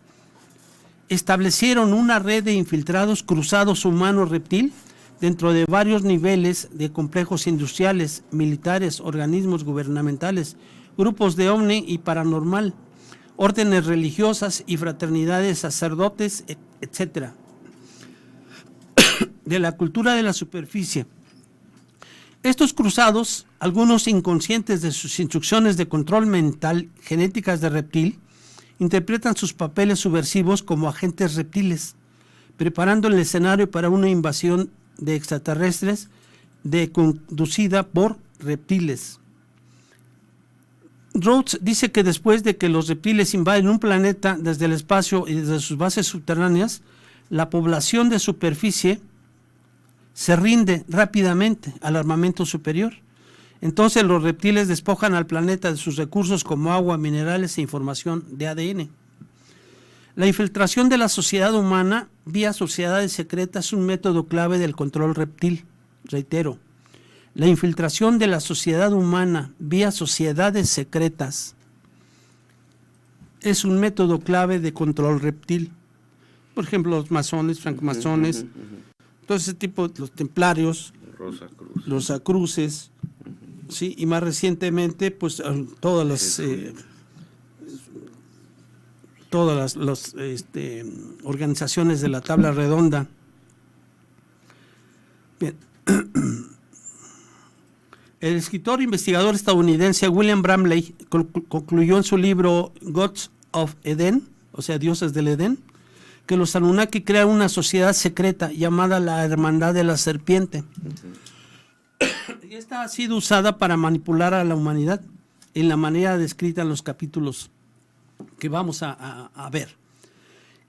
establecieron una red de infiltrados cruzados humano-reptil dentro de varios niveles de complejos industriales, militares, organismos gubernamentales, grupos de ovni y paranormal, órdenes religiosas y fraternidades sacerdotes, etc. De la cultura de la superficie. Estos cruzados, algunos inconscientes de sus instrucciones de control mental genéticas de reptil, interpretan sus papeles subversivos como agentes reptiles, preparando el escenario para una invasión de extraterrestres conducida por reptiles. Rhodes dice que después de que los reptiles invaden un planeta desde el espacio y desde sus bases subterráneas, la población de superficie se rinde rápidamente al armamento superior. Entonces los reptiles despojan al planeta de sus recursos como agua, minerales e información de ADN. La infiltración de la sociedad humana vía sociedades secretas es un método clave del control reptil. Reitero, la infiltración de la sociedad humana vía sociedades secretas es un método clave de control reptil. Por ejemplo, los masones, francmasones, todo ese tipo, los templarios, los Rosacruces, sí, y más recientemente, pues todas las organizaciones de la tabla redonda. Bien. El escritor e investigador estadounidense William Bramley concluyó en su libro Gods of Eden, o sea, Dioses del Edén, que los Anunnaki crean una sociedad secreta llamada la Hermandad de la Serpiente. Y esta ha sido usada para manipular a la humanidad en la manera descrita en los capítulos que vamos a ver.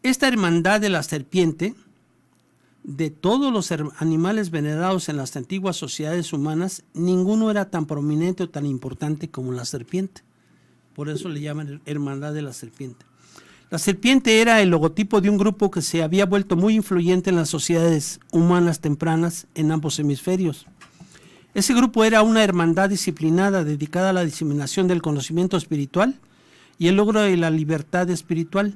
Esta Hermandad de la Serpiente, de todos los animales venerados en las antiguas sociedades humanas, ninguno era tan prominente o tan importante como la serpiente. Por eso le llaman Hermandad de la Serpiente. La serpiente era el logotipo de un grupo que se había vuelto muy influyente en las sociedades humanas tempranas en ambos hemisferios. Ese grupo era una hermandad disciplinada dedicada a la diseminación del conocimiento espiritual y el logro de la libertad espiritual.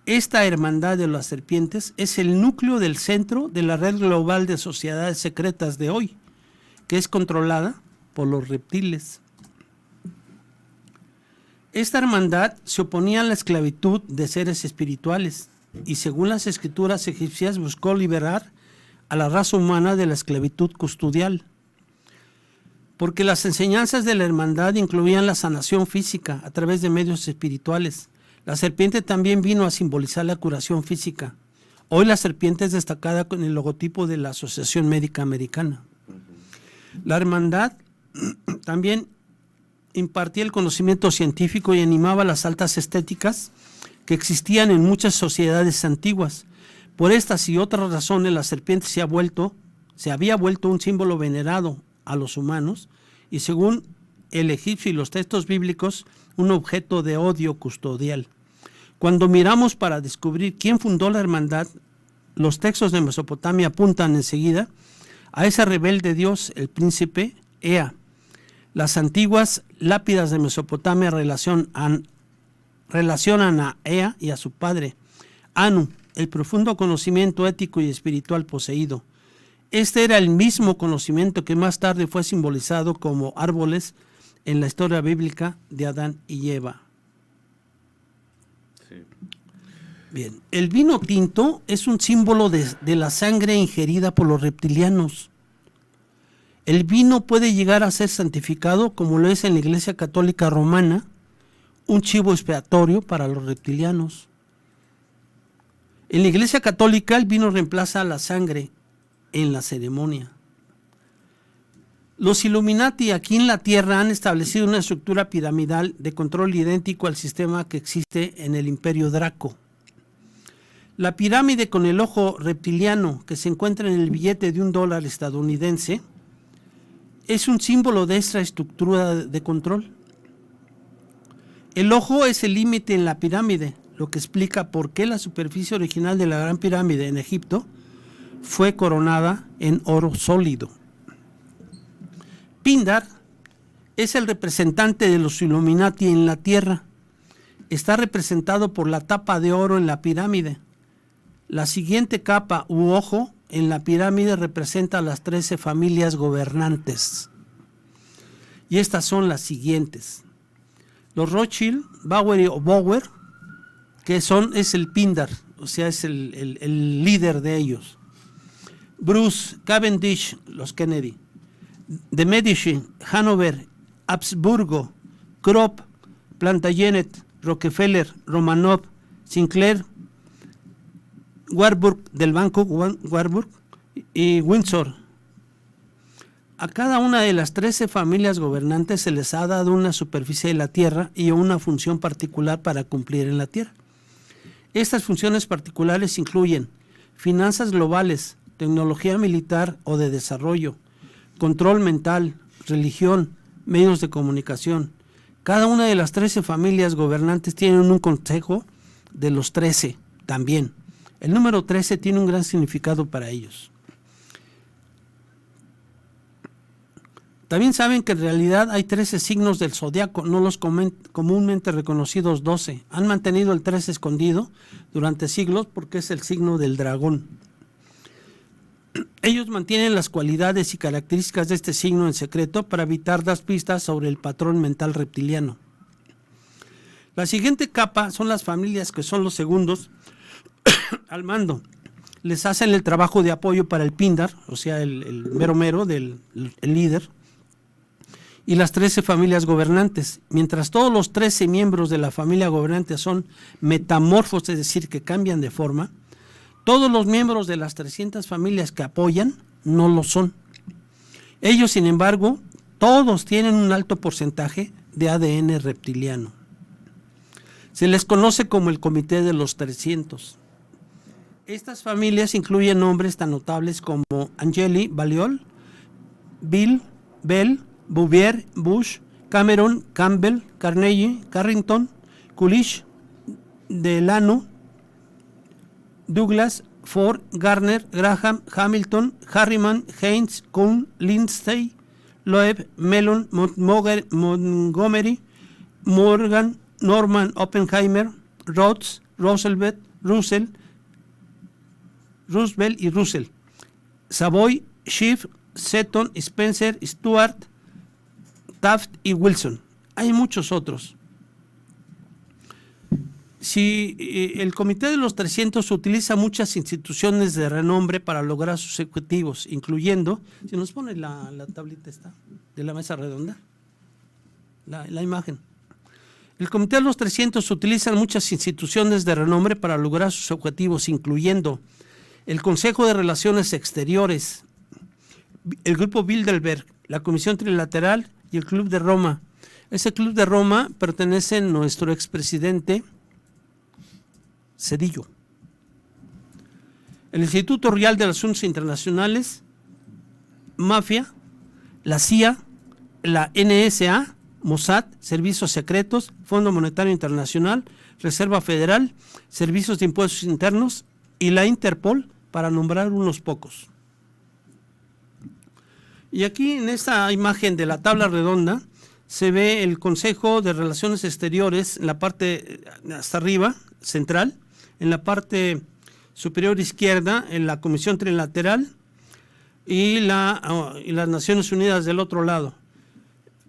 Esta hermandad de las serpientes es el núcleo del centro de la red global de sociedades secretas de hoy, que es controlada por los reptiles. Esta hermandad se oponía a la esclavitud de seres espirituales y, según las escrituras egipcias, buscó liberar a la raza humana de la esclavitud custodial, porque las enseñanzas de la hermandad incluían la sanación física a través de medios espirituales. La serpiente también vino a simbolizar la curación física. Hoy la serpiente es destacada con el logotipo de la Asociación Médica Americana. La hermandad también impartía el conocimiento científico y animaba las altas estéticas que existían en muchas sociedades antiguas. Por estas y otras razones, la serpiente se había vuelto un símbolo venerado a los humanos y, según el egipcio y los textos bíblicos, un objeto de odio custodial. Cuando miramos para descubrir quién fundó la hermandad, los textos de Mesopotamia apuntan enseguida a ese rebelde dios, el príncipe Ea. Las antiguas lápidas de Mesopotamia relacionan a Ea y a su padre, Anu, el profundo conocimiento ético y espiritual poseído. Este era el mismo conocimiento que más tarde fue simbolizado como árboles en la historia bíblica de Adán y Eva. Sí. Bien, el vino tinto es un símbolo de la sangre ingerida por los reptilianos. El vino puede llegar a ser santificado, como lo es en la Iglesia Católica Romana, un chivo expiatorio para los reptilianos. En la Iglesia Católica el vino reemplaza a la sangre en la ceremonia. Los Illuminati aquí en la Tierra han establecido una estructura piramidal de control idéntico al sistema que existe en el Imperio Draco. La pirámide con el ojo reptiliano que se encuentra en el billete de $1 estadounidense es un símbolo de esta estructura de control. El ojo es el límite en la pirámide, lo que explica por qué la superficie original de la Gran Pirámide en Egipto fue coronada en oro sólido. Pindar es el representante de los Illuminati en la Tierra. Está representado por la tapa de oro en la pirámide. La siguiente capa u ojo en la pirámide representa a las 13 familias gobernantes. Y estas son las siguientes: los Rothschild, Bowery o Bower, que es el Pindar, o sea, es el líder de ellos. Bruce, Cavendish, los Kennedy, de Medici, Hanover, Habsburgo, Krupp, Plantagenet, Rockefeller, Romanov, Sinclair, Warburg, del Banco Warburg, y Windsor. A cada una de las 13 familias gobernantes se les ha dado una superficie de la Tierra y una función particular para cumplir en la Tierra. Estas funciones particulares incluyen finanzas globales, tecnología militar o de desarrollo, control mental, religión, medios de comunicación. Cada una de las 13 familias gobernantes tienen un consejo de los 13 también. El número 13 tiene un gran significado para ellos. También saben que en realidad hay 13 signos del zodiaco, no los comúnmente reconocidos 12. Han mantenido el 13 escondido durante siglos porque es el signo del dragón. Ellos mantienen las cualidades y características de este signo en secreto para evitar dar pistas sobre el patrón mental reptiliano. La siguiente capa son las familias que son los segundos al mando. Les hacen el trabajo de apoyo para el Pindar, o sea, el mero mero del líder, y las 13 familias gobernantes. Mientras todos los 13 miembros de la familia gobernante son metamorfos, es decir, que cambian de forma, todos los miembros de las 300 familias que apoyan no lo son. Ellos, sin embargo, todos tienen un alto porcentaje de ADN reptiliano. Se les conoce como el Comité de los 300. Estas familias incluyen nombres tan notables como Angeli, Balliol, Bill, Bell, Bouvier, Bush, Cameron, Campbell, Carnegie, Carrington, Coolidge, Delano, Douglas, Ford, Garner, Graham, Hamilton, Harriman, Haynes, Kuhn, Lindsay, Loeb, Mellon, Montgomery, Morgan, Norman, Oppenheimer, Rhodes, Roosevelt y Russell, Savoy, Schiff, Seton, Spencer, Stuart, Taft y Wilson. Hay muchos otros. Si el Comité de los 300 utiliza muchas instituciones de renombre para lograr sus objetivos, incluyendo, si nos pone la tablita esta de la mesa redonda, la imagen. El Comité de los 300 utiliza muchas instituciones de renombre para lograr sus objetivos, incluyendo el Consejo de Relaciones Exteriores, el Grupo Bilderberg, la Comisión Trilateral y el Club de Roma. Ese Club de Roma pertenece a nuestro expresidente Zedillo. El Instituto Real de Asuntos Internacionales, Mafia, la CIA, la NSA, Mossad, Servicios Secretos, Fondo Monetario Internacional, Reserva Federal, Servicios de Impuestos Internos y la Interpol, para nombrar unos pocos. Y aquí en esta imagen de la tabla redonda se ve el Consejo de Relaciones Exteriores en la parte hasta arriba, central, en la parte superior izquierda, en la Comisión Trilateral y las Naciones Unidas del otro lado.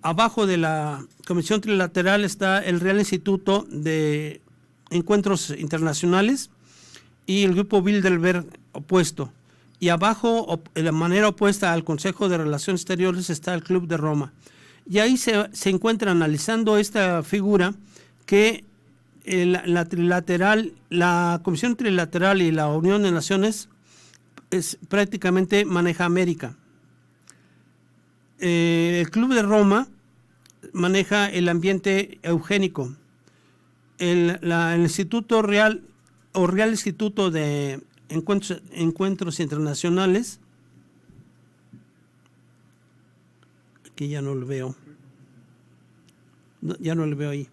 Abajo de la Comisión Trilateral está el Real Instituto de Encuentros Internacionales y el Grupo Bilderberg opuesto. Y abajo, de la manera opuesta al Consejo de Relaciones Exteriores, está el Club de Roma. Y ahí se encuentra analizando esta figura que la trilateral, la Comisión Trilateral y la Unión de Naciones prácticamente maneja América. El Club de Roma maneja el ambiente eugénico. El Instituto Real o Real Instituto de Encuentros Internacionales, aquí ya no lo veo, ya no lo veo ahí.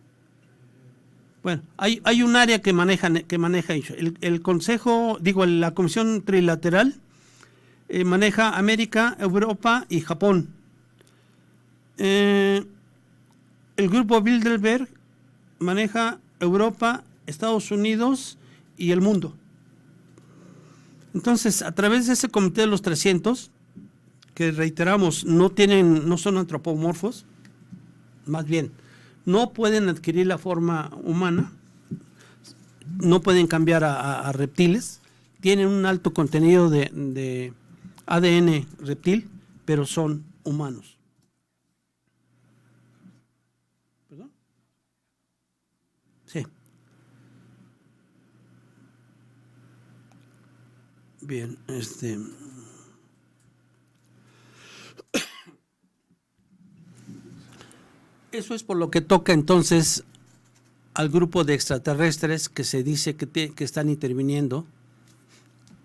Bueno, hay un área que maneja eso. El Consejo, la Comisión Trilateral maneja América, Europa y Japón. El Grupo Bilderberg maneja Europa, Estados Unidos y el mundo. Entonces, a través de ese Comité de los 300, que reiteramos, no son antropomorfos, más bien, no pueden adquirir la forma humana, no pueden cambiar a reptiles, tienen un alto contenido de ADN reptil, pero son humanos. ¿Perdón? Sí. Bien, eso es por lo que toca entonces al grupo de extraterrestres que se dice que están interviniendo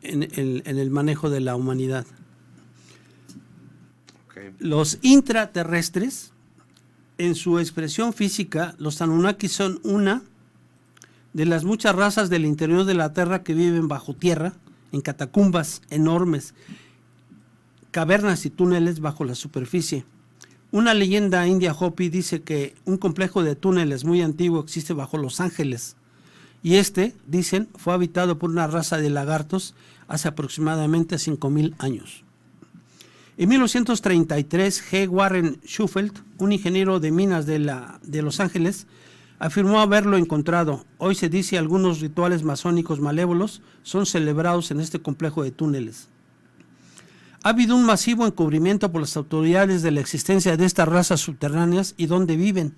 en el manejo de la humanidad. Okay. Los intraterrestres, en su expresión física, los Anunnaki son una de las muchas razas del interior de la Tierra que viven bajo tierra, en catacumbas enormes, cavernas y túneles bajo la superficie. Una leyenda india Hopi dice que un complejo de túneles muy antiguo existe bajo Los Ángeles, y dicen, fue habitado por una raza de lagartos hace aproximadamente 5,000 años. En 1933, G. Warren Shufelt, un ingeniero de minas de Los Ángeles, afirmó haberlo encontrado. Hoy se dice algunos rituales masónicos malévolos son celebrados en este complejo de túneles. Ha habido un masivo encubrimiento por las autoridades de la existencia de estas razas subterráneas y dónde viven.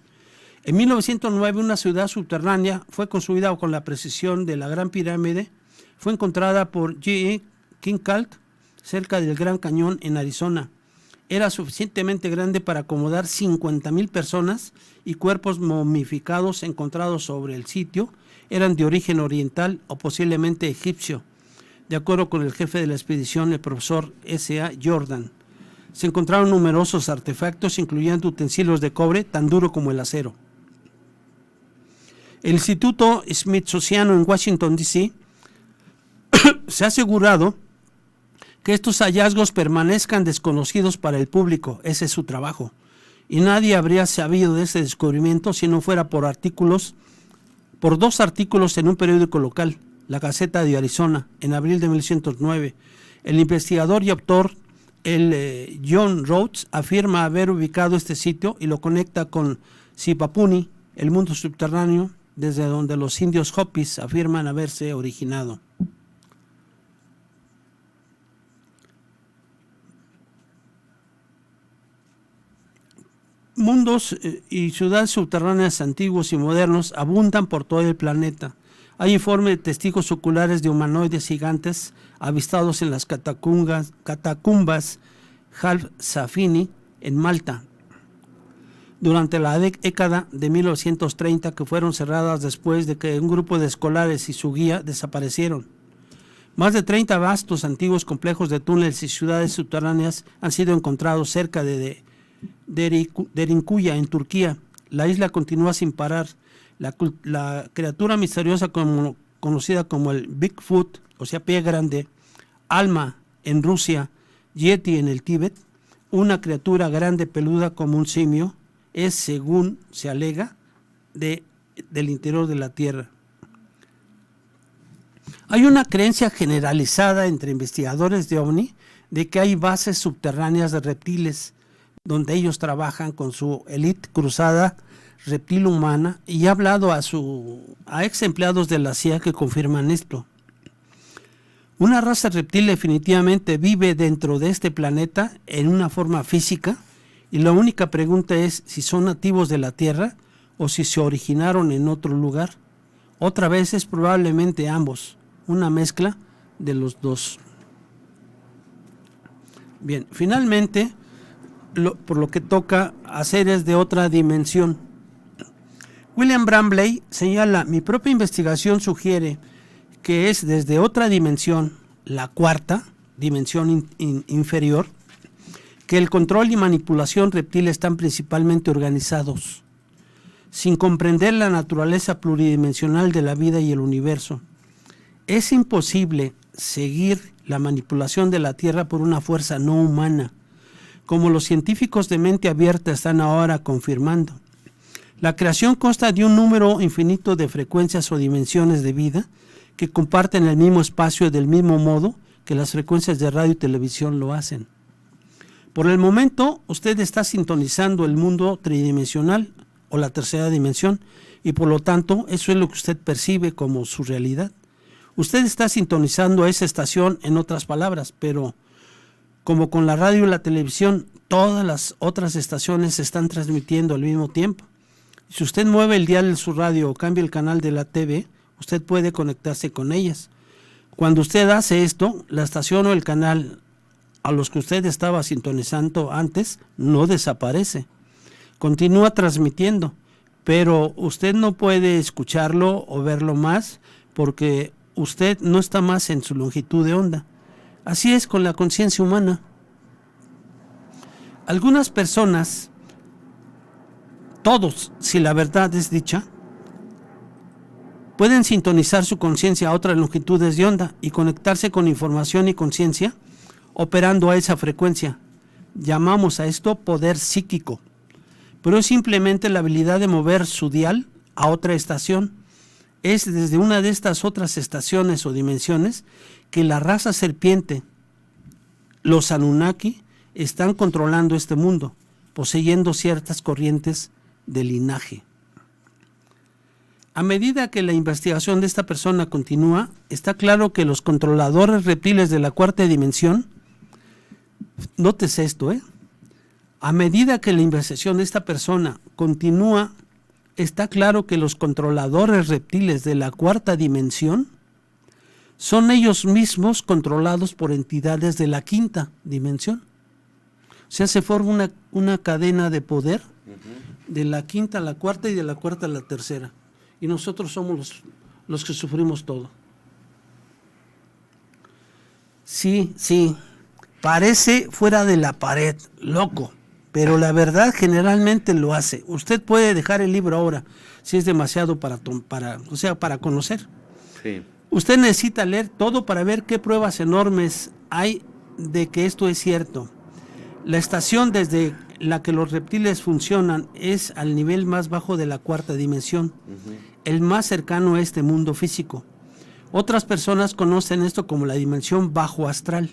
En 1909, una ciudad subterránea fue construida con la precisión de la Gran Pirámide. Fue encontrada por G. Kinkalt cerca del Gran Cañón en Arizona. Era suficientemente grande para acomodar 50,000 personas y cuerpos momificados encontrados sobre el sitio eran de origen oriental o posiblemente egipcio, de acuerdo con el jefe de la expedición, el profesor S.A. Jordan. Se encontraron numerosos artefactos, incluyendo utensilios de cobre tan duro como el acero. El Instituto Smithsoniano en Washington, D.C. se ha asegurado que estos hallazgos permanezcan desconocidos para el público. Ese es su trabajo. Y nadie habría sabido de ese descubrimiento si no fuera por dos artículos en un periódico local, la Gaceta de Arizona, en abril de 1909. El investigador y autor, John Rhodes, afirma haber ubicado este sitio y lo conecta con Sipapuni, el mundo subterráneo, desde donde los indios Hopis afirman haberse originado. Mundos y ciudades subterráneas antiguos y modernos abundan por todo el planeta. Hay informes de testigos oculares de humanoides gigantes avistados en las catacumbas Half Safini en Malta durante la década de 1930, que fueron cerradas después de que un grupo de escolares y su guía desaparecieron. Más de 30 vastos antiguos complejos de túneles y ciudades subterráneas han sido encontrados cerca de Derinkuya, en Turquía. La isla continúa sin parar. La criatura misteriosa conocida como el Bigfoot, o sea, pie grande, Alma en Rusia, Yeti en el Tíbet, una criatura grande peluda como un simio, es, según se alega, del interior de la Tierra. Hay una creencia generalizada entre investigadores de OVNI de que hay bases subterráneas de reptiles donde ellos trabajan con su élite cruzada reptil humana, y ha hablado a ex empleados de la CIA que confirman esto. Una raza reptil definitivamente vive dentro de este planeta en una forma física, y la única pregunta es si son nativos de la Tierra o si se originaron en otro lugar. Otra vez es probablemente ambos, una mezcla de los dos. Bien, finalmente, por lo que toca a seres de otra dimensión. William Bramley señala: mi propia investigación sugiere que es desde otra dimensión, la cuarta dimensión inferior, que el control y manipulación reptil están principalmente organizados, sin comprender la naturaleza pluridimensional de la vida y el universo. Es imposible seguir la manipulación de la Tierra por una fuerza no humana, como los científicos de mente abierta están ahora confirmando. La creación consta de un número infinito de frecuencias o dimensiones de vida que comparten el mismo espacio del mismo modo que las frecuencias de radio y televisión lo hacen. Por el momento, usted está sintonizando el mundo tridimensional o la tercera dimensión, y por lo tanto, eso es lo que usted percibe como su realidad. Usted está sintonizando esa estación, en otras palabras, pero como con la radio y la televisión, todas las otras estaciones se están transmitiendo al mismo tiempo. Si usted mueve el dial de su radio o cambia el canal de la TV, usted puede conectarse con ellas. Cuando usted hace esto, la estación o el canal a los que usted estaba sintonizando antes no desaparece. Continúa transmitiendo, pero usted no puede escucharlo o verlo más porque usted no está más en su longitud de onda. Así es con la conciencia humana. Algunas personas, todos, si la verdad es dicha, pueden sintonizar su conciencia a otras longitudes de onda y conectarse con información y conciencia operando a esa frecuencia. Llamamos a esto poder psíquico, pero es simplemente la habilidad de mover su dial a otra estación. Es desde una de estas otras estaciones o dimensiones que la raza serpiente, los Anunnaki, están controlando este mundo, poseyendo ciertas corrientes de linaje. A medida que la investigación de esta persona continúa, está claro que los controladores reptiles de la cuarta dimensión, nótese esto, a medida que la investigación de esta persona continúa, está claro que los controladores reptiles de la cuarta dimensión son ellos mismos controlados por entidades de la quinta dimensión. O sea, se forma una cadena de poder de la quinta a la cuarta y de la cuarta a la tercera. Y nosotros somos los que sufrimos todo. Sí, parece fuera de la pared, loco, pero la verdad generalmente lo hace. Usted puede dejar el libro ahora, si es demasiado para conocer. Sí. Usted necesita leer todo para ver qué pruebas enormes hay de que esto es cierto. La estación desde la que los reptiles funcionan es al nivel más bajo de la cuarta dimensión, el más cercano a este mundo físico. Otras personas conocen esto como la dimensión bajo astral,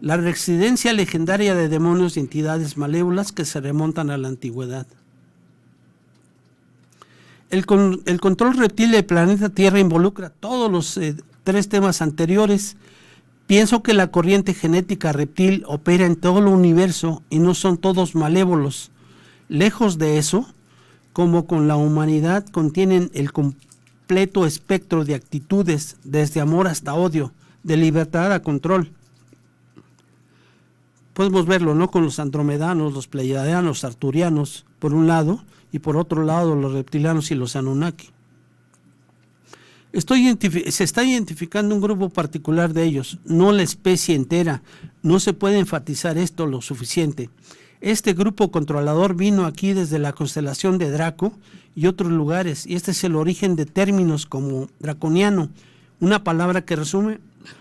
la residencia legendaria de demonios y entidades malévolas que se remontan a la antigüedad. el control reptil del planeta Tierra involucra todos los 3 temas anteriores. Pienso que la corriente genética reptil opera en todo el universo y no son todos malévolos. Lejos de eso, como con la humanidad, contienen el completo espectro de actitudes, desde amor hasta odio, de libertad a control. Podemos verlo, ¿no?, con los andromedanos, los pleiadianos, los arturianos, por un lado, y por otro lado los reptilianos y los Anunnaki. Se está identificando un grupo particular de ellos, no la especie entera. No se puede enfatizar esto lo suficiente. Este grupo controlador vino aquí desde la constelación de Draco y otros lugares, y este es el origen de términos como draconiano, una palabra que resume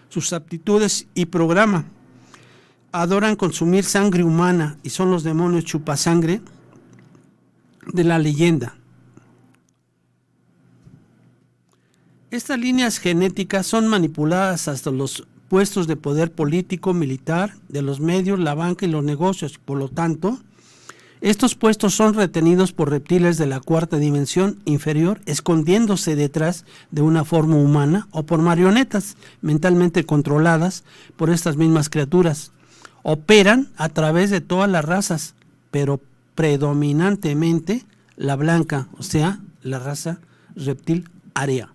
sus aptitudes y programa. Adoran consumir sangre humana y son los demonios chupasangre de la leyenda. Estas líneas genéticas son manipuladas hasta los puestos de poder político, militar, de los medios, la banca y los negocios. Por lo tanto, estos puestos son retenidos por reptiles de la 4ª dimensión inferior, escondiéndose detrás de una forma humana, o por marionetas mentalmente controladas por estas mismas criaturas. Operan a través de todas las razas, pero predominantemente la blanca, o sea, la raza reptil aria.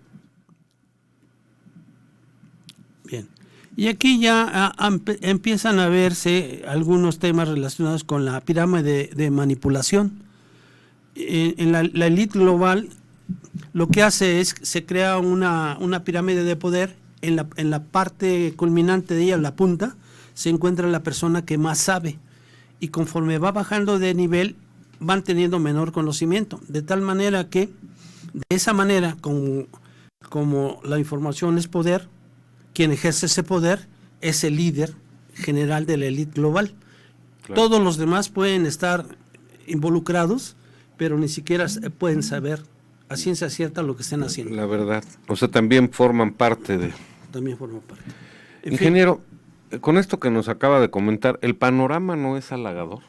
Bien, y aquí ya empiezan a verse algunos temas relacionados con la pirámide de manipulación. En la élite global lo que hace es, se crea una pirámide de poder. En la parte culminante de ella, en la punta, se encuentra la persona que más sabe, y conforme va bajando de nivel van teniendo menor conocimiento, de tal manera que, de esa manera, como la información es poder, quien ejerce ese poder es el líder general de la élite global. Claro. Todos los demás pueden estar involucrados, pero ni siquiera pueden saber a ciencia cierta lo que estén haciendo. La verdad, o sea, también forman parte de... También forman parte. Ingeniero, con esto que nos acaba de comentar, ¿el panorama no es halagador?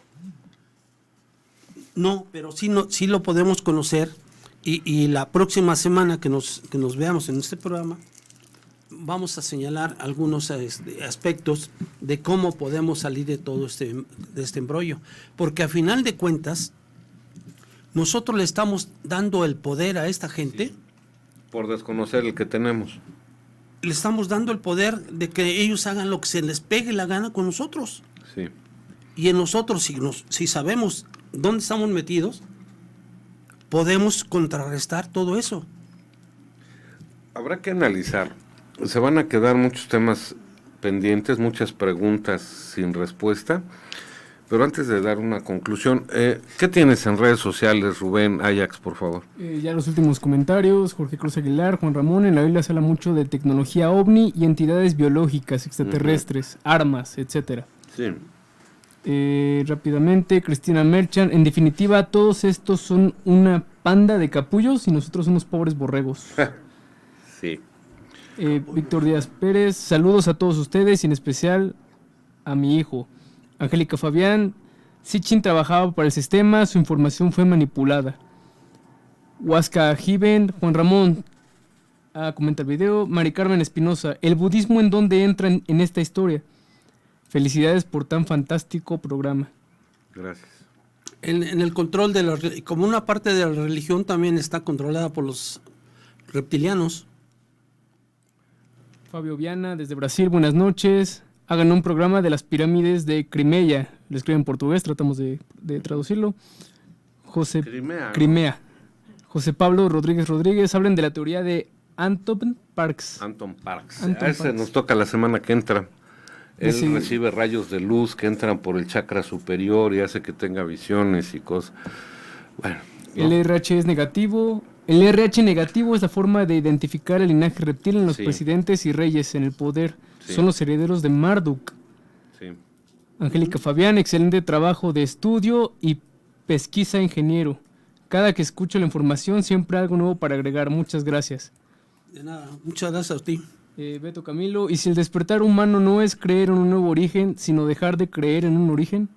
No, pero sí lo podemos conocer, y la próxima semana que nos veamos en este programa vamos a señalar algunos aspectos de cómo podemos salir de todo de este embrollo, porque a final de cuentas nosotros le estamos dando el poder a esta gente. Sí, por desconocer el que tenemos. Le estamos dando el poder de que ellos hagan lo que se les pegue la gana con nosotros. Sí. Y en nosotros, si sabemos dónde estamos metidos, podemos contrarrestar todo eso. Habrá que analizar. Se van a quedar muchos temas pendientes, muchas preguntas sin respuesta. Pero antes de dar una conclusión, ¿qué tienes en redes sociales, Rubén Ajax, por favor? Ya los últimos comentarios: Jorge Cruz Aguilar, Juan Ramón. En la Biblia se habla mucho de tecnología ovni y entidades biológicas, extraterrestres, armas, etcétera. Sí. Rápidamente, Cristina Merchan: en definitiva, todos estos son una panda de capullos y nosotros unos pobres borregos. Sí. Víctor Díaz Pérez: saludos a todos ustedes y en especial a mi hijo. Angélica Fabián: Sitchin trabajaba para el sistema, su información fue manipulada. Huasca Given. Juan Ramón comenta el video. Mari Carmen Espinosa: ¿el budismo en dónde entra en esta historia? Felicidades por tan fantástico programa. Gracias. En el control como una parte de la religión también está controlada por los reptilianos. Fabio Viana desde Brasil: buenas noches. Hagan un programa de las pirámides de Crimea. Lo escriben en portugués, tratamos de traducirlo. Crimea. José Pablo Rodríguez: hablen de la teoría de Anton Parks. Anton Parks. A ese nos toca la semana que entra. Él recibe rayos de luz que entran por el chakra superior y hace que tenga visiones y cosas. Bueno, ¿no? El RH es negativo. El RH negativo es la forma de identificar el linaje reptil en los presidentes y reyes en el poder. Sí. Son los herederos de Marduk. Sí. Angélica Fabián: excelente trabajo de estudio y pesquisa, ingeniero. Cada que escucho la información siempre algo nuevo para agregar. Muchas gracias. De nada, muchas gracias a ti. Beto Camilo: ¿y si el despertar humano no es creer en un nuevo origen, sino dejar de creer en un origen?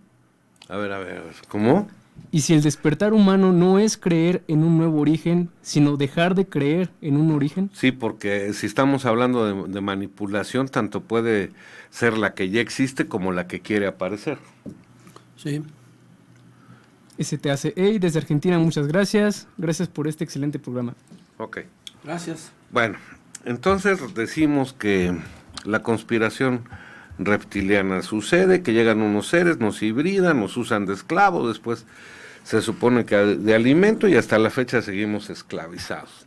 A ver, ¿cómo? Y si el despertar humano no es creer en un nuevo origen, sino dejar de creer en un origen. Sí, porque si estamos hablando de manipulación, tanto puede ser la que ya existe como la que quiere aparecer. Sí. STAC desde Argentina, muchas gracias. Gracias por este excelente programa. Ok. Gracias. Bueno, entonces decimos que la conspiración reptiliana sucede, que llegan unos seres, nos hibridan, nos usan de esclavos, después se supone que de alimento y hasta la fecha seguimos esclavizados.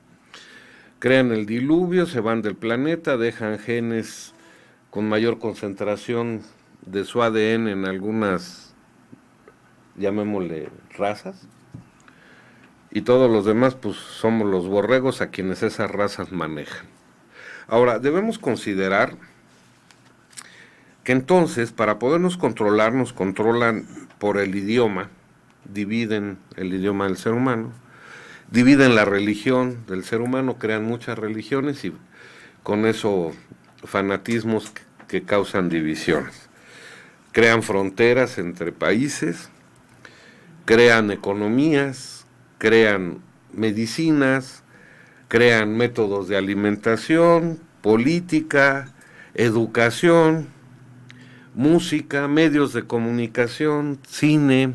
Crean el diluvio, se van del planeta, dejan genes con mayor concentración de su ADN en algunas, llamémosle, razas, y todos los demás pues somos los borregos a quienes esas razas manejan. Ahora, debemos considerar que entonces, para podernos controlar, nos controlan por el idioma, dividen el idioma del ser humano, dividen la religión del ser humano, crean muchas religiones y con eso fanatismos que causan divisiones. Crean fronteras entre países, crean economías, crean medicinas, crean métodos de alimentación, política, educación, música, medios de comunicación, cine,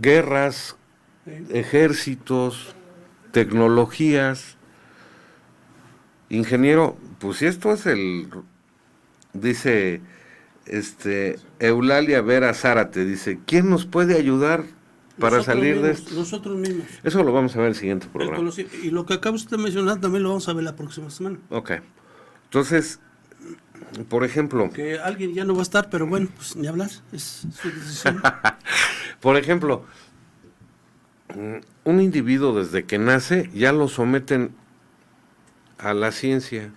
guerras, ejércitos, tecnologías. Ingeniero, pues esto es dice Eulalia Vera Zárate, dice, ¿quién nos puede ayudar para salir de esto? Nosotros mismos. Eso lo vamos a ver en el siguiente programa. Y lo que acaba usted de mencionar también lo vamos a ver la próxima semana. Ok. Entonces, por ejemplo... Que alguien ya no va a estar, pero bueno, pues ni hablar, es su decisión. Por ejemplo, un individuo desde que nace ya lo someten a la ciencia,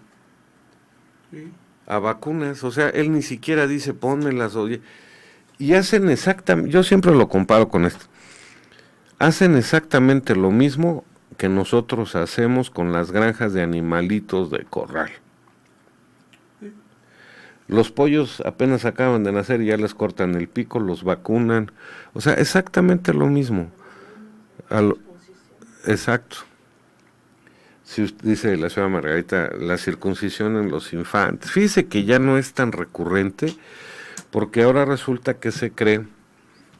Sí. a vacunas, o sea, él ni siquiera dice pónmelas, y hacen exactamente, yo siempre lo comparo con esto, hacen exactamente lo mismo que nosotros hacemos con las granjas de animalitos de corral. Los pollos apenas acaban de nacer y ya les cortan el pico, los vacunan, o sea, exactamente lo mismo. Exacto. Si usted dice la señora Margarita, la circuncisión en los infantes, fíjese que ya no es tan recurrente, porque ahora resulta que se cree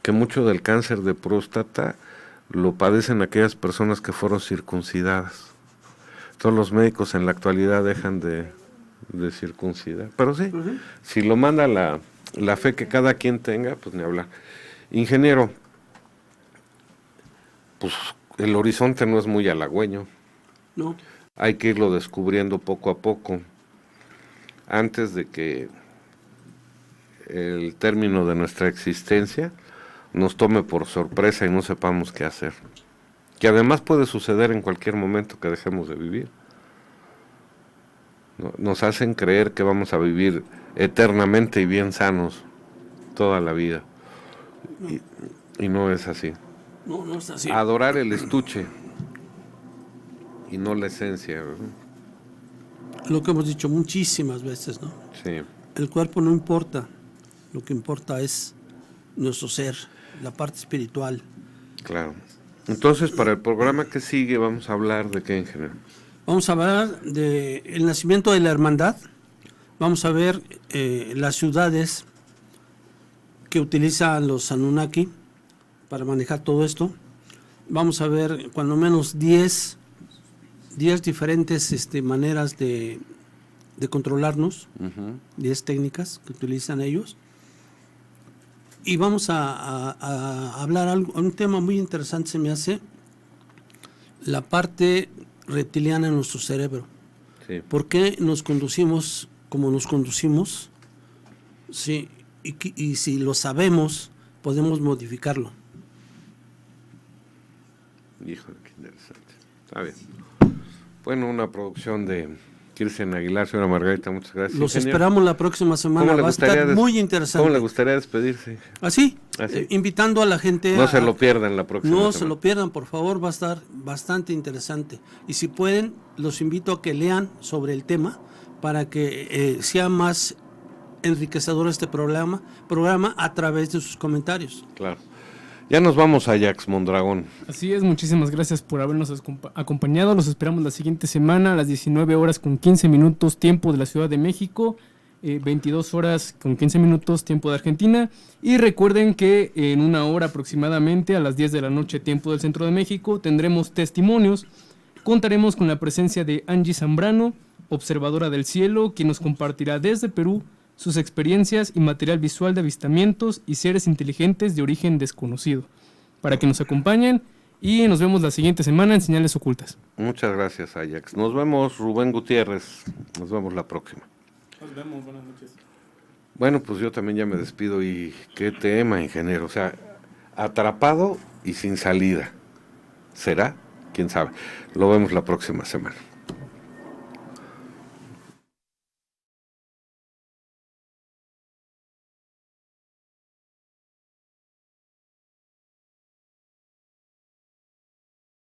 que mucho del cáncer de próstata lo padecen aquellas personas que fueron circuncidadas. Todos los médicos en la actualidad dejan de circuncidar, pero sí, si lo manda la fe que cada quien tenga, pues ni hablar. Ingeniero, pues el horizonte no es muy halagüeño. No. Hay que irlo descubriendo poco a poco, antes de que el término de nuestra existencia nos tome por sorpresa y no sepamos qué hacer. Que además puede suceder en cualquier momento que dejemos de vivir. Nos hacen creer que vamos a vivir eternamente y bien sanos toda la vida. Y no es así. No, no es así. Adorar el estuche y no la esencia, ¿verdad? Lo que hemos dicho muchísimas veces, ¿no? Sí. El cuerpo no importa, lo que importa es nuestro ser, la parte espiritual. Claro. Entonces, para el programa que sigue vamos a hablar de qué, ingeniero. Vamos a hablar del nacimiento de la hermandad, vamos a ver las ciudades que utilizan los Anunnaki para manejar todo esto. Vamos a ver cuando menos 10 diferentes maneras de controlarnos, 10 técnicas que utilizan ellos. Y vamos a hablar un tema muy interesante, se me hace, la parte reptiliana en nuestro cerebro. Sí. ¿Por qué nos conducimos como nos conducimos? Sí, y si lo sabemos, podemos modificarlo. Híjole, qué interesante. Está bien. Bueno, una producción de Kirsten Aguilar, señora Margarita, muchas gracias. Los ingeniero. esperamos la próxima semana, va a estar muy interesante. ¿Cómo le gustaría despedirse? Así, Así. Invitando a la gente. No se lo pierdan la próxima No semana. se lo pierdan, por favor, va a estar bastante interesante. Y si pueden, los invito a que lean sobre el tema para que sea más enriquecedor este programa a través de sus comentarios. Claro. Ya nos vamos, Ajax Mondragón. Así es, muchísimas gracias por habernos acompañado. Los esperamos la siguiente semana a las 19 horas con 15 minutos, tiempo de la Ciudad de México, 22 horas con 15 minutos, tiempo de Argentina. Y recuerden que en una hora aproximadamente, a las 10 de la noche, tiempo del Centro de México, tendremos testimonios. Contaremos con la presencia de Angie Zambrano, observadora del cielo, quien nos compartirá desde Perú sus experiencias y material visual de avistamientos y seres inteligentes de origen desconocido. Para que nos acompañen y nos vemos la siguiente semana en Señales Ocultas. Muchas gracias, Ajax. Nos vemos, Rubén Gutiérrez. Nos vemos la próxima. Nos vemos, buenas noches. Bueno, pues yo también ya me despido y qué tema, ingeniero. O sea, atrapado y sin salida. ¿Será? ¿Quién sabe? Lo vemos la próxima semana.